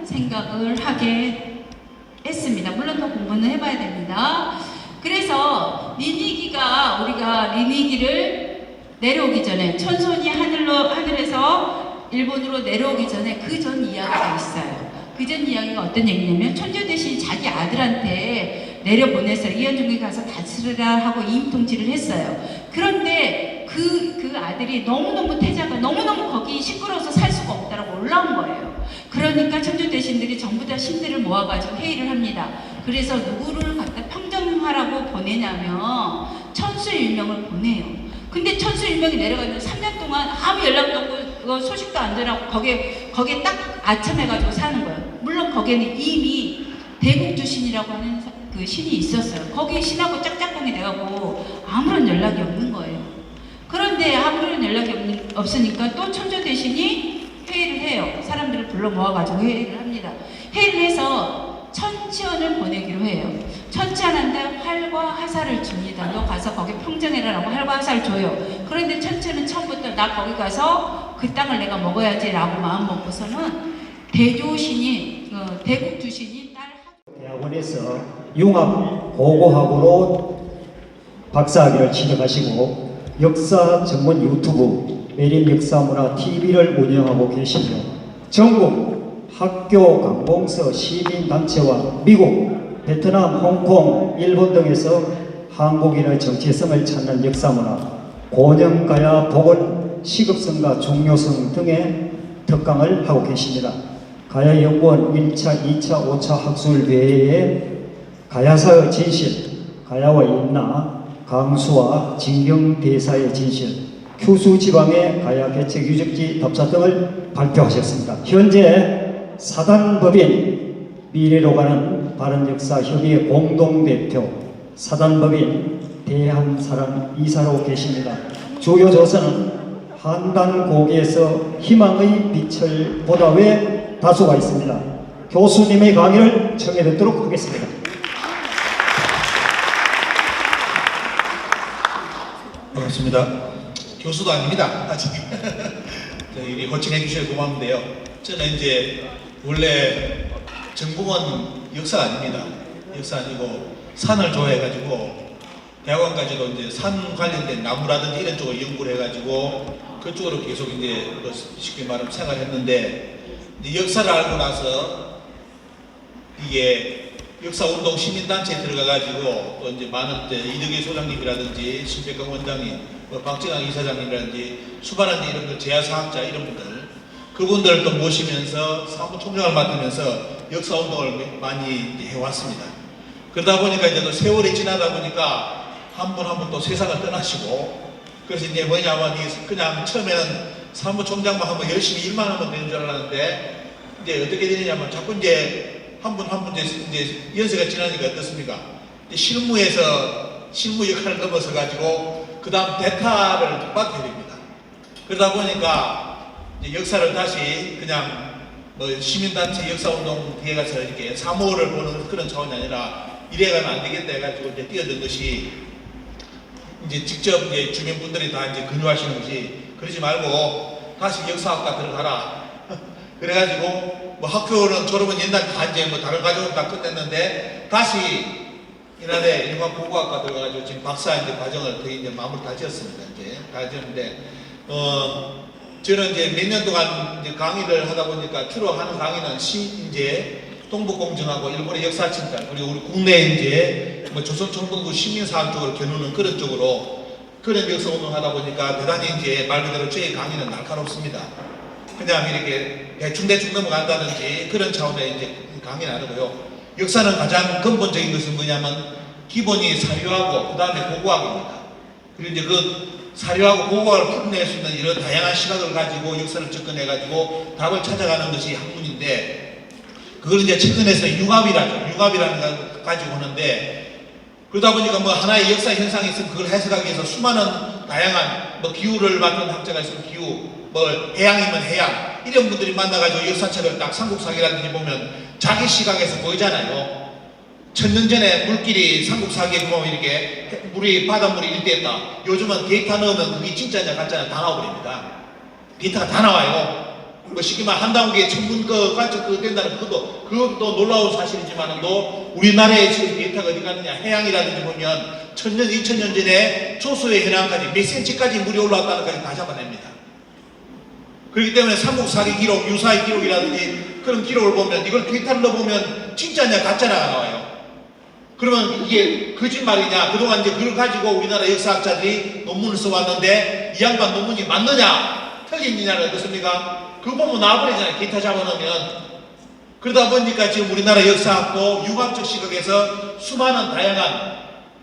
생각을 하게 했습니다. 물론 더 공부는 해봐야 됩니다. 그래서 우리가 니니기를 내려오기 전에 천손이 하늘에서 일본으로 내려오기 전에 그 전 이야기가 있어요. 그 전 이야기가 어떤 얘기냐면 천주 대신이 자기 아들한테 내려보냈어요. 이현중에 가서 다스리라 하고 이임통치를 했어요. 그런데 그 아들이 너무너무 태자가 너무너무 거기 시끄러워서 살 수가 없다라고 올라온 거예요. 그러니까 천주 대신들이 전부 다 신들을 모아가지고 회의를 합니다. 그래서 누구를 갖다 평정하라고 보내냐면 천수일명을 보내요. 근데 천수일명이 내려가면 3년 동안 아무 연락도 없고 소식도 안 전하고 거기에 딱 아첨해가지고 사는 거예요. 물론 거기에는 이미 대국주신이라고 하는 그 신이 있었어요. 거기 신하고 짝짝꿍이 돼가고 아무런 연락이 없는 거예요. 그런데 아무런 연락이 없으니까 또 천주 대신이 회의를 해요. 사람들을 불러 모아가지고 회의를 합니다. 회의를 해서 천치원을 보내기로 해요. 천치원한테 활과 화살을 줍니다. 너 가서 거기 평정해라라고 활과 화살을 줘요. 그런데 천치원은 처음부터 나 거기 가서 그 땅을 내가 먹어야지 라고 마음 먹고서는 대국주신이 대학원에서 융합 고고학으로 박사학위를 취득하시고 역사 전문 유튜브 메린 역사문화 TV를 운영하고 계시며 전국 학교 강공서 시민단체와 미국, 베트남, 홍콩, 일본 등에서 한국인의 정체성을 찾는 역사문화, 고령가야 복원, 시급성과 중요성 등의 특강을 하고 계십니다. 가야연구원 1차, 2차, 5차 학술 외에 가야사의 진실, 가야와 인나, 강수와 진경대사의 진실, 규수지방의 가야 개척 유적지 답사 등을 발표하셨습니다. 현재 사단법인 미래로 가는 바른역사협의회 공동대표, 사단법인 대한사랑 이사로 계십니다. 주요 조서는 한단고기에서 희망의 빛을 보다 외 다수가 있습니다. 교수님의 강의를 청해 듣도록 하겠습니다. 반갑습니다. 교수도 아닙니다. 아직. 저희 호칭해 주셔서 고맙는데요. 저는 이제 원래 전공은 역사가 아닙니다. 역사 아니고 산을 좋아해가지고 대학원까지도 이제 산 관련된 나무라든지 이런 쪽을 연구를 해가지고 그쪽으로 계속 이제 쉽게 말하면 생활했는데 이제 역사를 알고 나서 이게 역사운동 시민단체에 들어가가지고 또 이제 많은 이덕희 소장님이라든지 신백강 원장님, 박진환 이사장님이라든지 수많은 이런 그 제야사학자 이런 그분들을 또 모시면서 사무총장을 맡으면서 역사운동을 많이 해왔습니다. 그러다 보니까 이제 또 세월이 지나다 보니까 한 분 한 분 또 세상을 떠나시고, 그래서 이제 뭐냐면 그냥 처음에는 사무총장만 하면 열심히 일만 하면 되는 줄 알았는데, 이제 어떻게 되느냐면 자꾸 이제 한 분 한 분 이제 연세가 지나니까 어떻습니까? 이제 실무에서 실무 역할을 넘어서 가지고 그 다음 대타를 맡게 됩니다. 그러다 보니까 이제 역사를 다시 그냥 뭐 시민단체 역사운동 뒤에 가서 이렇게 사무를 보는 그런 차원이 아니라 이래가면 안 되겠다 해가지고 이제 뛰어든 것이, 이제 직접 이제 주민분들이 다 이제 근유하시는 것이, 그러지 말고 다시 역사학과 들어가라. 그래가지고 뭐 학교는 졸업은 옛날에 다 이제 뭐 다른 과정은 다 끝냈는데 다시 이날에 융합고고학과 들어가가지고 지금 박사 이제 과정을 거의 이제 마무리 다 지었습니다. 이제 다 지었는데 저는 이제 몇 년 동안 이제 강의를 하다 보니까 주로 하는 강의는 이제 동북공정하고 일본의 역사 침탈, 그리고 우리 국내 이제 뭐 조선총독부 시민사학 쪽을 겨누는 그런 쪽으로 그런 역사 운동을 하다 보니까 대단히 이제 말 그대로 저의 강의는 날카롭습니다. 그냥 이렇게 대충 넘어간다든지 그런 차원의 이제 강의는 아니고요. 역사는 가장 근본적인 것은 뭐냐면 기본이 사료하고 그 다음에 고고학입니다. 그리고 이제 그 사료하고 고고학을 풀어낼 수 있는 이런 다양한 시각을 가지고 역사를 접근해가지고 답을 찾아가는 것이 학문인데, 그걸 이제 최근에서 융합이라는 걸 가지고 오는데, 그러다 보니까 뭐 하나의 역사 현상이 있으면 그걸 해석하기 위해서 수많은 다양한 뭐 기후를 맡은 학자가 있으면 기후, 뭐 해양이면 해양, 이런 분들이 만나가지고 역사책을 딱 삼국사기라든지 보면 자기 시각에서 보이잖아요. 1000년 전에 물길이 삼국사기에 보면 이렇게 물이 바닷물이 일대했다. 요즘은 데이터 넣으면 그게 진짜냐 가짜냐 다 나와버립니다. 데이터가 다 나와요. 뭐 쉽게 말 한 단계에 천문 관측 된다는 그것도 놀라운 사실이지만도 우리나라의 지금 데이터가 어디 가느냐, 해양이라든지 보면 1000년, 2000년 전에 조소의 현황까지 몇 cm까지 물이 올라왔다는 것까지 다 잡아냅니다. 그렇기 때문에 삼국사기 기록, 유사의 기록이라든지 그런 기록을 보면 이걸 데이터를 넣어보면 진짜냐 가짜냐가 나와요. 그러면 이게 거짓말이냐, 그동안 이제 그걸 가지고 우리나라 역사학자들이 논문을 써왔는데 이 양반 논문이 맞느냐 틀리느냐를 어떻습니까? 그거 보면 나와버리잖아요. 데이터 잡아놓으면. 그러다 보니까 지금 우리나라 역사학도 융합적 시각에서 수많은 다양한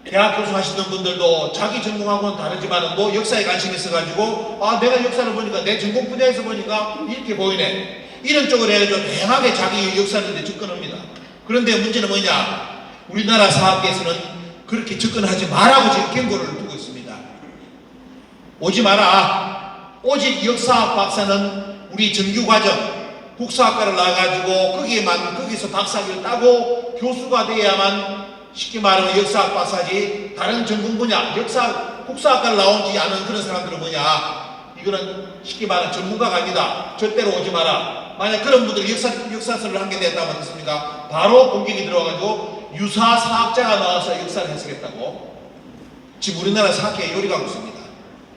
대학 교수 하시는 분들도 자기 전공하고는 다르지만은 뭐 역사에 관심이 있어가지고 내가 역사를 보니까 내 전공 분야에서 보니까 이렇게 보이네, 이런 쪽으로 해가지고 다양하게 자기 역사를 이제 접근합니다. 그런데 문제는 뭐냐, 우리나라 사학계에서는 그렇게 접근하지 말라고 지금 경고를 두고 있습니다. 오지 마라. 오직 역사학 박사는 우리 정규과정 국사학과를 나와가지고 거기서 박사학위를 따고 교수가 돼야만 쉽게 말하면 역사학 박사지, 다른 전공 분야 국사학과를 나오지 않은 그런 사람들은 뭐냐, 이거는 쉽게 말하면 전문가가 아니다. 절대로 오지 마라. 만약 그런 분들이 역사서를 하게 됐다면 어떻습니까? 바로 공격이 들어와가지고 유사 사학자가 나와서 역사를 해석했다고. 지금 우리나라 사학계에 요리가 있습니다.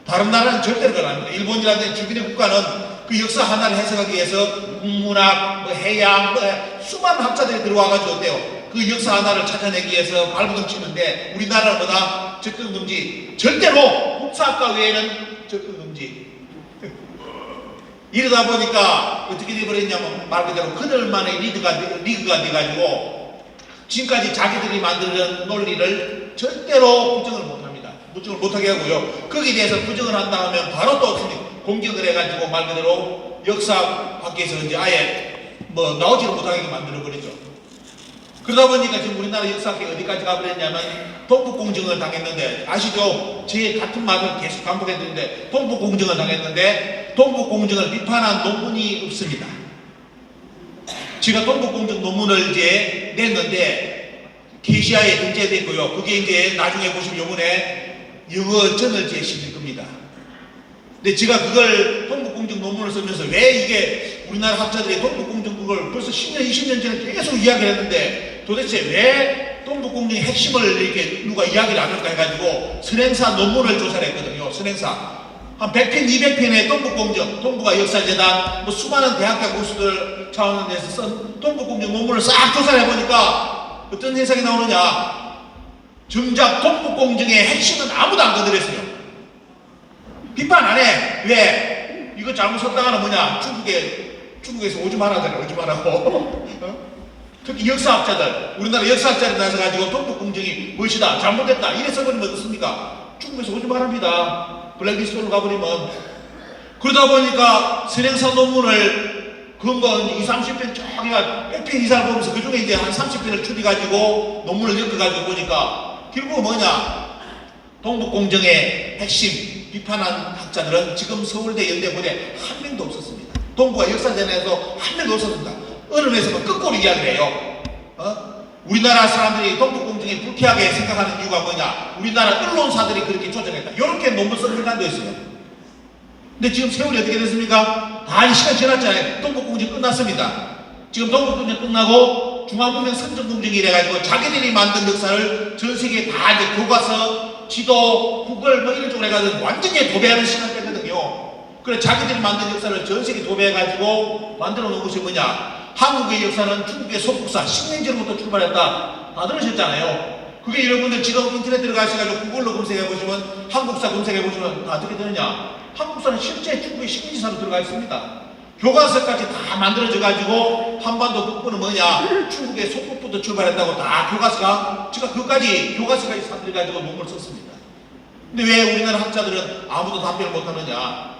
다른 나라는 절대로 그건 아닙니다. 일본이라든지 주변의 국가는 그 역사 하나를 해석하기 위해서 국문학, 뭐 해양, 수많은 학자들이 들어와가지고 어때요? 그 역사 하나를 찾아내기 위해서 발버둥 치는데 우리나라는 뭐다? 접근 금지. 절대로 국사학과 외에는 접근 금지. 이러다 보니까 어떻게 되어버렸냐면 말 그대로 그들만의 리그가 돼가지고 지금까지 자기들이 만드는 논리를 절대로 부정을 못합니다. 부정을 못하게 하고요. 거기에 대해서 부정을 한다 하면 바로 또 공격을 해가지고 말 그대로 역사 밖에서 이제 아예 뭐 나오지를 못하게 만들어버리죠. 그러다 보니까 지금 우리나라 역사학이 어디까지 가버렸냐면 동북공정을 당했는데, 아시죠? 제 같은 말을 계속 반복했는데 동북공정을 당했는데 동북공정을 비판한 논문이 없습니다. 제가 동북공정 논문을 이제 냈는데 KCI에 등재됐고요. 그게 이제 나중에 보시면 요번에 영어 저널지에 실릴 겁니다. 근데 제가 그걸 동북공정 논문을 쓰면서 왜 이게 우리나라 학자들이 동북공정 그걸 벌써 10년, 20년 전에 계속 이야기를 했는데 도대체 왜 동북공정의 핵심을 이렇게 누가 이야기를 안 할까 해가지고 선행사 논문을 조사를 했거든요. 선행사. 한 100편, 200편의 동북공정, 동북아 역사재단, 뭐 수많은 대학교 교수들 차원에서 쓴 동북공정 논문을 싹 조사를 해보니까 어떤 해석이 나오느냐. 정작 동북공정의 핵심은 아무도 안 건드렸어요. 비판 안 해. 왜? 이거 잘못 썼다가는 뭐냐. 중국에서 오지 말라잖아. 오지 말라고. 특히 역사학자들, 우리나라 역사학자들 나서가지고 동북공정이 무엇이다, 잘못됐다 이래서 버리면 어떻습니까? 중국에서 오지 말합니다. 블랙리스트로 가버리면. 그러다 보니까 선행사 논문을 근거 20, 30편 쫙 100편 이상을 보면서 그 중에 이제 한 30편을 추려가지고 논문을 엮어가지고 보니까 결국 뭐냐, 동북공정의 핵심 비판한 학자들은 지금 서울대, 연대, 고대 한 명도 없었습니다. 동북아 역사전에서 한 명도 없었습니다. 어느 면에서는 거꾸로 이야기를 해요. 우리나라 사람들이 동북공정에 불쾌하게 생각하는 이유가 뭐냐, 우리나라 언론사들이 그렇게 조작했다, 이렇게 논문 쓴 인간도 있어요. 근데 지금 세월이 어떻게 됐습니까? 다 시간 지났잖아요. 동북공정 끝났습니다. 지금 동북공정 끝나고 중앙분명 선정공정이 이래가지고 자기들이 만든 역사를 전 세계에 다 이제 교과서, 지도, 구글 뭐 이런 쪽으로 해가지고 완전히 도배하는 시간대거든요. 그래 자기들이 만든 역사를 전 세계 도배해가지고 만들어 놓은 것이 뭐냐, 한국의 역사는 중국의 소국사 10년전부터 출발했다, 다 들으셨잖아요. 그게 여러분들 지금 인터넷 들어가셔가지고 구글로 검색해보시면, 한국사 검색해보시면 다 어떻게 되느냐, 한국사는 실제 중국의 식민지사로 들어가 있습니다. 교과서까지 다 만들어져가지고 한반도 북부는 뭐냐, 중국의 속국부터 출발했다고 다 교과서가, 제가 그까지 교과서까지 사들여가지고 논문을 썼습니다. 근데 왜 우리나라 학자들은 아무도 답변을 못하느냐.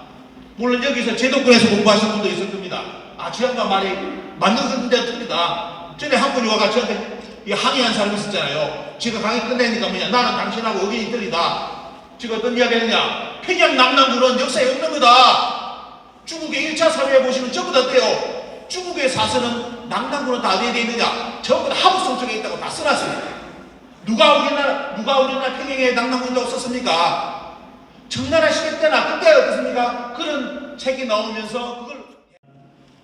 물론 여기서 제도권에서 공부하신 분도 있을 겁니다. 아, 저 양반 말이 맞는 건데 틀리다. 전에 한 분이 와가 저한테 항의한 사람이 있었잖아요. 제가 강의 끝내니까 뭐냐, 나는 당신하고 의견이 틀리다. 제가 어떤 이야기 했느냐, 평양 남남군은 역사에 없는 거다. 중국의 1차 사료에 보시면 전부 다 떼요. 중국의 사설은 남남군은 다 어디에 있느냐, 전부 다 하북성 쪽에 있다고 다 써놨습니다. 누가 우리나라 평양에 남남군 있다고 썼습니까? 청나라 시대 때나 그때 어떻습니까? 그런 책이 나오면서 그걸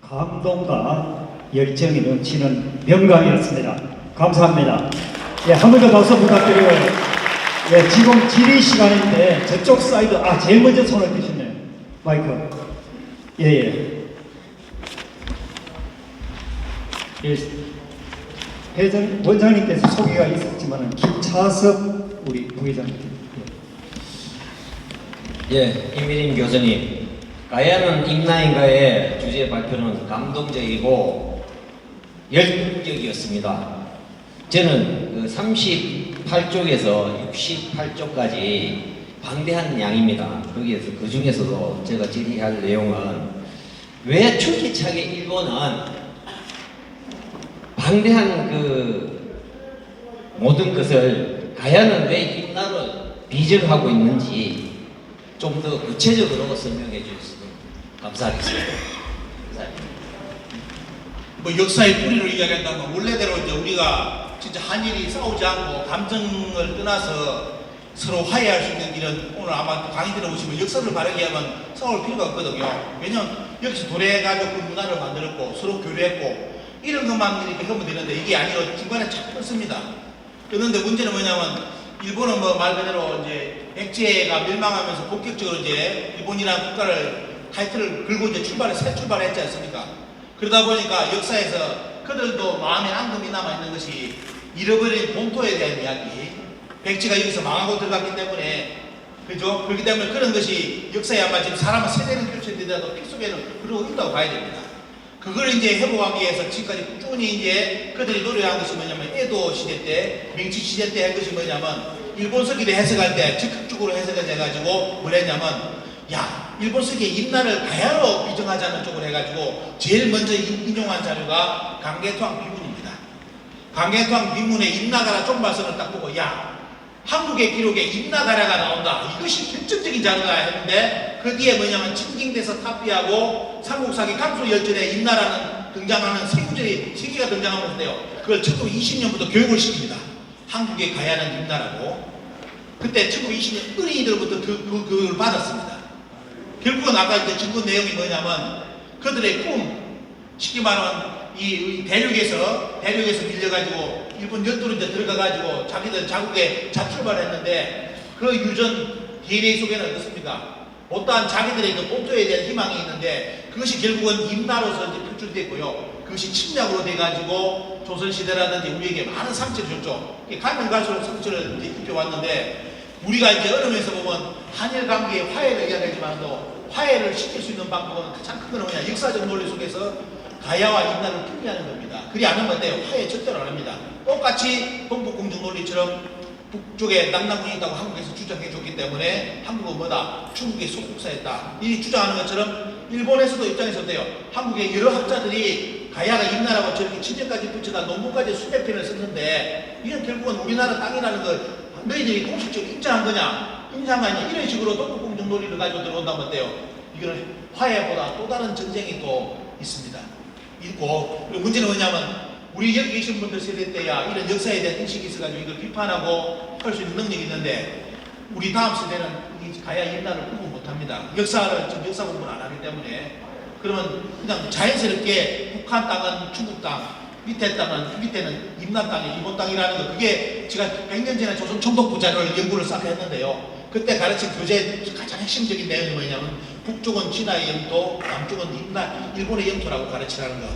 감동과 열정이 넘치는 명강이었습니다. 감사합니다. 예, 한 번 더 박수 부탁드리고요. 예, 지금 질의 시간인데 저쪽 사이드, 제일 먼저 손을 드셨네요. 마이크. 예. 원장님께서 소개가 있었지만 김차섭 우리 부회장님. 예, 임민임 교수님, 가야는 임나인가의 주제 발표는 감동적이고 열정적이었습니다. 저는 38쪽에서 68쪽까지 방대한 양입니다. 거기에서 그 중에서도 제가 질의할 내용은 왜 출기차게 일본은 방대한 그 모든 것을 가야는 왜 임나로 비정하고 있는지 좀 더 구체적으로 설명해 주셨으면 감사하겠습니다. 감사합니다. 뭐 역사의 뿌리를 이야기한다면 원래대로 이제 우리가 진짜 한일이 싸우지 않고 감정을 떠나서 서로 화해할 수 있는 길은, 오늘 아마 강의 들어보시면 역사를 바르게 하면 싸울 필요가 없거든요. 왜냐면 여기서 도래가지고 그 문화를 만들었고 서로 교류했고 이런 것만 이렇게 하면 되는데, 이게 아니고 중간에 참 끊습니다. 끊는데 문제는 뭐냐면, 일본은 뭐 말 그대로 이제 백제가 멸망하면서 본격적으로 이제 일본이라는 국가를 타이틀을 걸고 이제 새 출발했지 않습니까? 그러다 보니까 역사에서 그들도 마음에 앙금이 남아있는 것이 잃어버린 본토에 대한 이야기, 백제가 여기서 망하고 들어갔기 때문에, 그죠? 그렇기 때문에 그런 것이 역사에 아마 지금 사람은 세대는 교체되더라도 피 속에는 그러고 있다고 봐야 됩니다. 그걸 이제 회복하기 위해서 지금까지 꾸준히 이제 그들이 노력한 것이 뭐냐면, 에도 시대 때,明治 시대 때 한 것이 뭐냐면, 일본 서기를 해석할 때 적극적으로 해석을 해가지고 뭘 했냐면, 일본 서기의 임나를 가야로 비정하자는 쪽으로 해가지고 제일 먼저 인용한 자료가 강개토항 비문입니다. 강개토항 비문의 임나가라 쪽발선을 딱 보고, 한국의 기록에 임나가라가 나온다, 이것이 결정적인 자료다 했는데, 그 뒤에 뭐냐면 칭징대서 탑비하고 삼국사기 강소열전에 임나라는 등장하는 세기가 등장하는데요. 그걸 1920년부터 교육을 시킵니다. 한국의 가야는 임나라고. 그때 1920년 어린이들부터 그걸 받았습니다. 결국은 아까 이제 증거 내용이 뭐냐면, 그들의 꿈, 쉽게 말하면 이 대륙에서 밀려가지고 일본 열도로 이제 들어가가지고 자기들 자국에 자출발했는데, 그 유전 DNA 속에는 어떻습니까? 어떠한 자기들의 그 본토에 대한 희망이 있는데, 그것이 결국은 임나로서 이제 표출됐고요. 그것이 침략으로 돼가지고 조선시대라든지 우리에게 많은 상처를 줬죠. 가면 갈수록 상처를 이제 입혀왔는데, 우리가 이제 언론에서 보면 한일 관계의 화해를 이야기하지만도, 화해를 시킬 수 있는 방법은 가장 큰 건 뭐냐, 역사적 논리 속에서 가야와 임나를 분리하는 겁니다. 그리 안 하면 돼요. 화해 절대로 안 합니다. 똑같이 동북공정 논리처럼 북쪽에 남남군이 있다고 한국에서 주장해 줬기 때문에 한국은 뭐다? 중국의 속국사였다. 이 주장하는 것처럼 일본에서도 입장에서도요. 한국의 여러 학자들이 가야가 임나라고 저렇게 친정까지 붙여다 논문까지 수백 편을 썼는데 이건 결국은 우리나라 땅이라는 거 너희들이 공식적으로 인정한 거냐? 인정한 거 아니냐? 이런 식으로 동북공정 논리를 가지고 들어온다면 어때요? 이거는 화해보다 또 다른 전쟁이 또 있습니다. 있고 그리고 문제는 뭐냐면 우리 여기 계신 분들 세대 때야 이런 역사에 대한 인식이 있어가지고 이걸 비판하고 할 수 있는 능력이 있는데 우리 다음 세대는 이 가야 임나를 공부 못합니다. 역사를 지금 역사 공부를 안 하기 때문에 그러면 그냥 자연스럽게 북한 땅은 중국 땅, 밑에는 임나 땅이 일본 땅이라는 거 그게 제가 100년 전에 조선 총독부 자료를 연구를 싹 했는데요. 그때 가르친 교재 가장 핵심적인 내용이 뭐냐면 북쪽은 진화의 영토, 남쪽은 일본의 영토라고 가르치라는 거.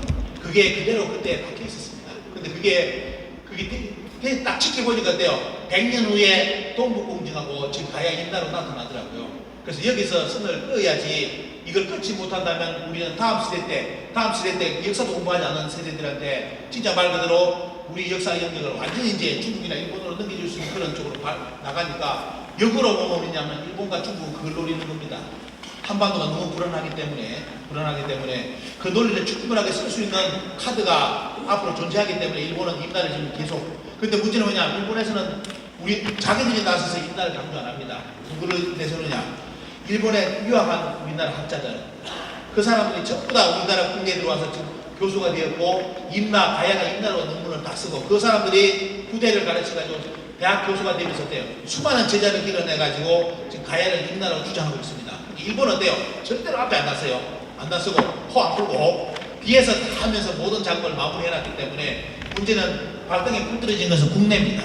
그게 그대로 그때 박혀 있었습니다. 근데 그게 딱 지켜보니까 어때요? 100년 후에 동북공정하고 지금 가야 임나로 나타나더라고요. 그래서 여기서 선을 그어야지 이걸 끊지 못한다면 우리는 다음 시대 때 역사도 공부하지 않은 세대들한테 진짜 말 그대로 우리 역사 영역을 완전히 이제 중국이나 일본으로 넘겨줄 수 있는 그런 쪽으로 나가니까 역으로 보면 뭐냐면 일본과 중국은 그걸 노리는 겁니다. 한반도가 너무 불안하기 때문에 그 논리를 충분하게 쓸 수 있는 카드가 앞으로 존재하기 때문에 일본은 임나를 지금 계속. 근데 문제는 뭐냐? 일본에서는 우리 자기들이 나서서 임나를 강조 안 합니다. 누구를 내세우느냐? 일본에 유학한 우리나라 학자들 그 사람들이 전부 다 우리나라 국내에 들어와서 지금 교수가 되었고 가야가 임나로 논문을 다 쓰고 그 사람들이 후대를 가르쳐가지고 대학 교수가 되면서 어때요? 수많은 제자를 길러내가지고 지금 가야를 임나라고 주장하고 있습니다. 일본은 어때요? 절대로 앞에 안 났어요. 안 나서고 코 안 풀고 뒤에서 다 하면서 모든 작업을 마무리해놨기 때문에 문제는 발등에 불 떨어진 것은 국내입니다.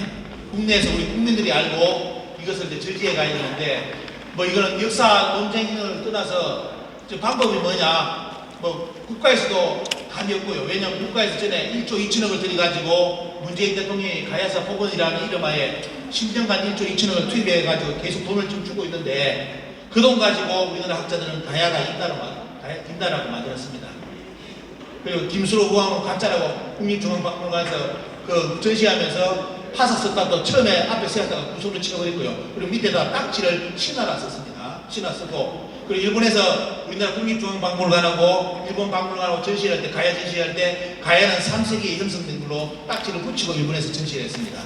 국내에서 우리 국민들이 알고 이것을 이제 절지해 가야 되는데 뭐 이거는 역사 논쟁을 떠나서 방법이 뭐냐? 뭐 국가에서도 감이 없고요. 왜냐하면 국가에서 전에 1조 2천억을 들여가지고 문재인 대통령이 가야사 법원이라는 이름하에 10년간 1조 2천억을 투입해가지고 계속 돈을 좀 주고 있는데 그 돈 가지고 우리나라 학자들은 가야가 임나라고 만들었습니다. 그리고 김수로 후왕은 가짜라고 국립중앙박물관에서 그 전시하면서 파사 썼다도 처음에 앞에 세웠다가 구속을 치워버렸고요. 그리고 밑에다 딱지를 신화라 썼습니다. 신화 쓰고 그리고 일본에서 우리나라 국립중앙박물관하고 일본 박물관하고 전시할 때 가야 전시할 때 가야는 3세기에 형성된 걸로 딱지를 붙이고 일본에서 전시를 했습니다.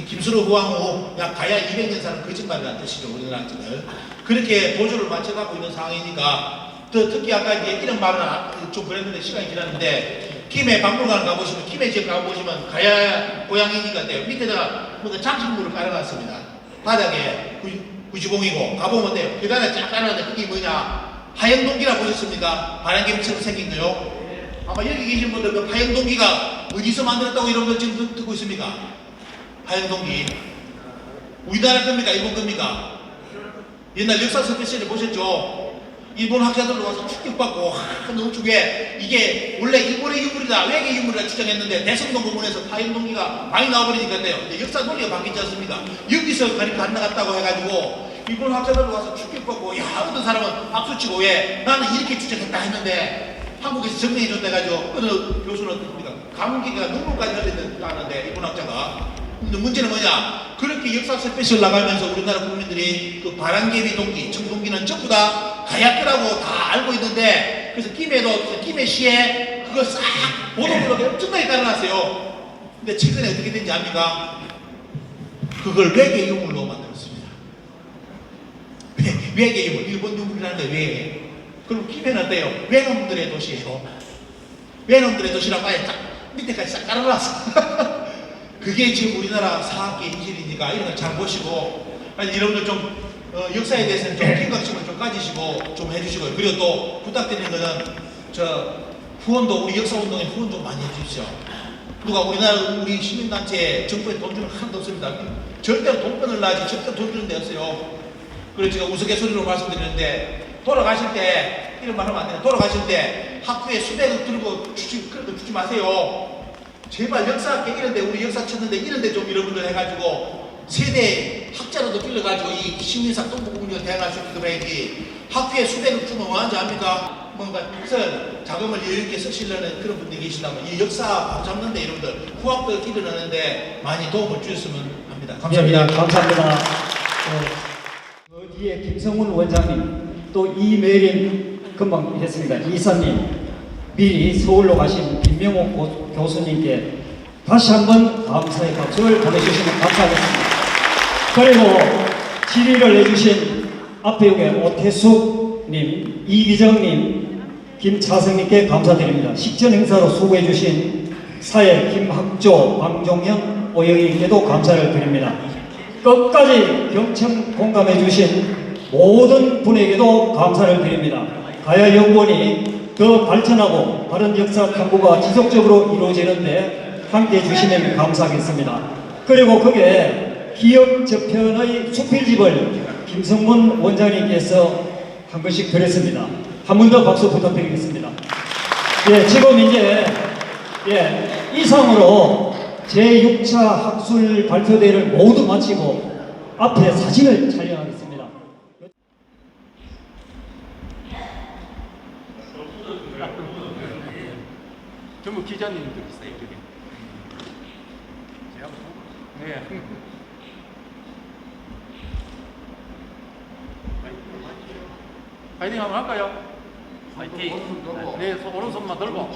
김수로 후왕후 약 가야 200년 사는 거짓말이라는 뜻이죠. 우리나라 학자들 그렇게 보조를 맞춰가고 있는 상황이니까 특히 아까 이제 이런 말은 좀 그랬는데 시간이 지났는데 김해 박물관 가보시면 김해 지역 가보시면 가야 고향이니까 돼요. 밑에다가 뭔가 장식물을 깔아놨습니다. 바닥에 구지봉이고 가보면 돼요. 계단에 쫙 깔아놨는데 그게 뭐냐? 하영동기라 보셨습니까? 바람개비처럼 생긴 거요. 아마 여기 계신 분들 그 하영동기가 어디서 만들었다고 이런 걸 지금 듣고 있습니까? 하영동기 우리나라 겁니까? 일본 겁니까? 옛날 역사 스페셜을 보셨죠? 일본 학자들로 와서 충격받고 너무 중에 이게 원래 일본의 유물이다 외계 유물이라 주장했는데 대성동 공원에서 하영동기가 많이 나와버리니까 돼요. 근데 역사 논리가 바뀌지 않습니까? 여기서 가니까 안 나갔다고 해가지고 일본 학자들로 와서 충격받고 야 어떤 사람은 박수치고 왜 나는 이렇게 주장했다 했는데 한국에서 정리해줬다 해가지고 어느 교수는 우리가 감기가 눈물까지 흘렸다는데 일본 학자가 근데 문제는 뭐냐? 그렇게 역사 스페셜 나가면서 우리나라 국민들이 그 바람개비 동기, 청동기는 전부 다 가야표라고 다 알고 있는데 그래서 김해시에 그거 싹 보도블록에 엄청나게 깔아놨어요. 근데 최근에 어떻게 된지 압니까? 그걸 외계 유물로 만들었습니다. 외계 유물, 일본 유물이라는데 왜? 그럼 김해는 어때요? 외놈들의 도시예요. 외놈들의 도시라고 아예 딱 밑에까지 싹 깔아놨어. 그게 지금 우리나라 사학계 인질이니까 이런 걸 잘 보시고 여러분들 좀 역사에 대해서는 좀 경각심을 좀 가지시고 좀 해주시고요. 그리고 또 부탁드리는 거는 후원도 우리 역사운동에 후원 좀 많이 해주십시오. 누가 우리 시민단체에 정부에 돈 주는 하나도 없습니다. 절대로 돈 끊으려지 절대 돈 주는 데 없어요. 그래서 제가 우스갯소리로 말씀드리는데 돌아가실 때 이런 말 하면 안 돼요. 돌아가실 때 학교에 수백억 들고 주지 마세요. 제발 역사학계 이런데 우리 역사 쳤는데 이런데 좀 여러분들 해가지고 세대 학자로도 끌려가지고 이 시민사 동북공정을 대항할 수 있도록 해야지 학교에 수백억 주면 뭐 하는지 압니까? 뭔가 그래서 자금을 여유 있게 쓰시려는 그런 분들이 계시다면 이 역사 바로 잡는데 여러분들 후학들 기르는데 많이 도움을 주셨으면 합니다. 감사합니다. 예, 감사합니다. 뒤에 김성훈 원장님, 또 이메린 금방 했습니다. 이사님, 미리 서울로 가신 김명호 교수님께 다시 한번 감사의 박수를 보내주시면 감사하겠습니다. 그리고 질의를 해주신 앞에 여기 오태숙님, 이기정님, 김차성님께 감사드립니다. 식전 행사로 수고해주신 사회 김학조, 방종현, 오영희님께도 감사를 드립니다. 끝까지 경청 공감해주신 모든 분에게도 감사를 드립니다. 가야연구원이 더 발전하고 바른 역사 탐구가 지속적으로 이루어지는데 함께해 주시면 감사하겠습니다. 그리고 그게 기업 저편의 수필집을 김성문 원장님께서 한 번씩 드렸습니다. 한 번 더 박수 부탁드리겠습니다. 예, 지금 이제 이상으로 제6차 학술 발표대회를 모두 마치고 앞에 사진을 촬영하겠습니다. 전부 기자님들 있어요, 여기. 네. 파이팅 한번 할까요? 파이팅. 네, 오른손만 들고.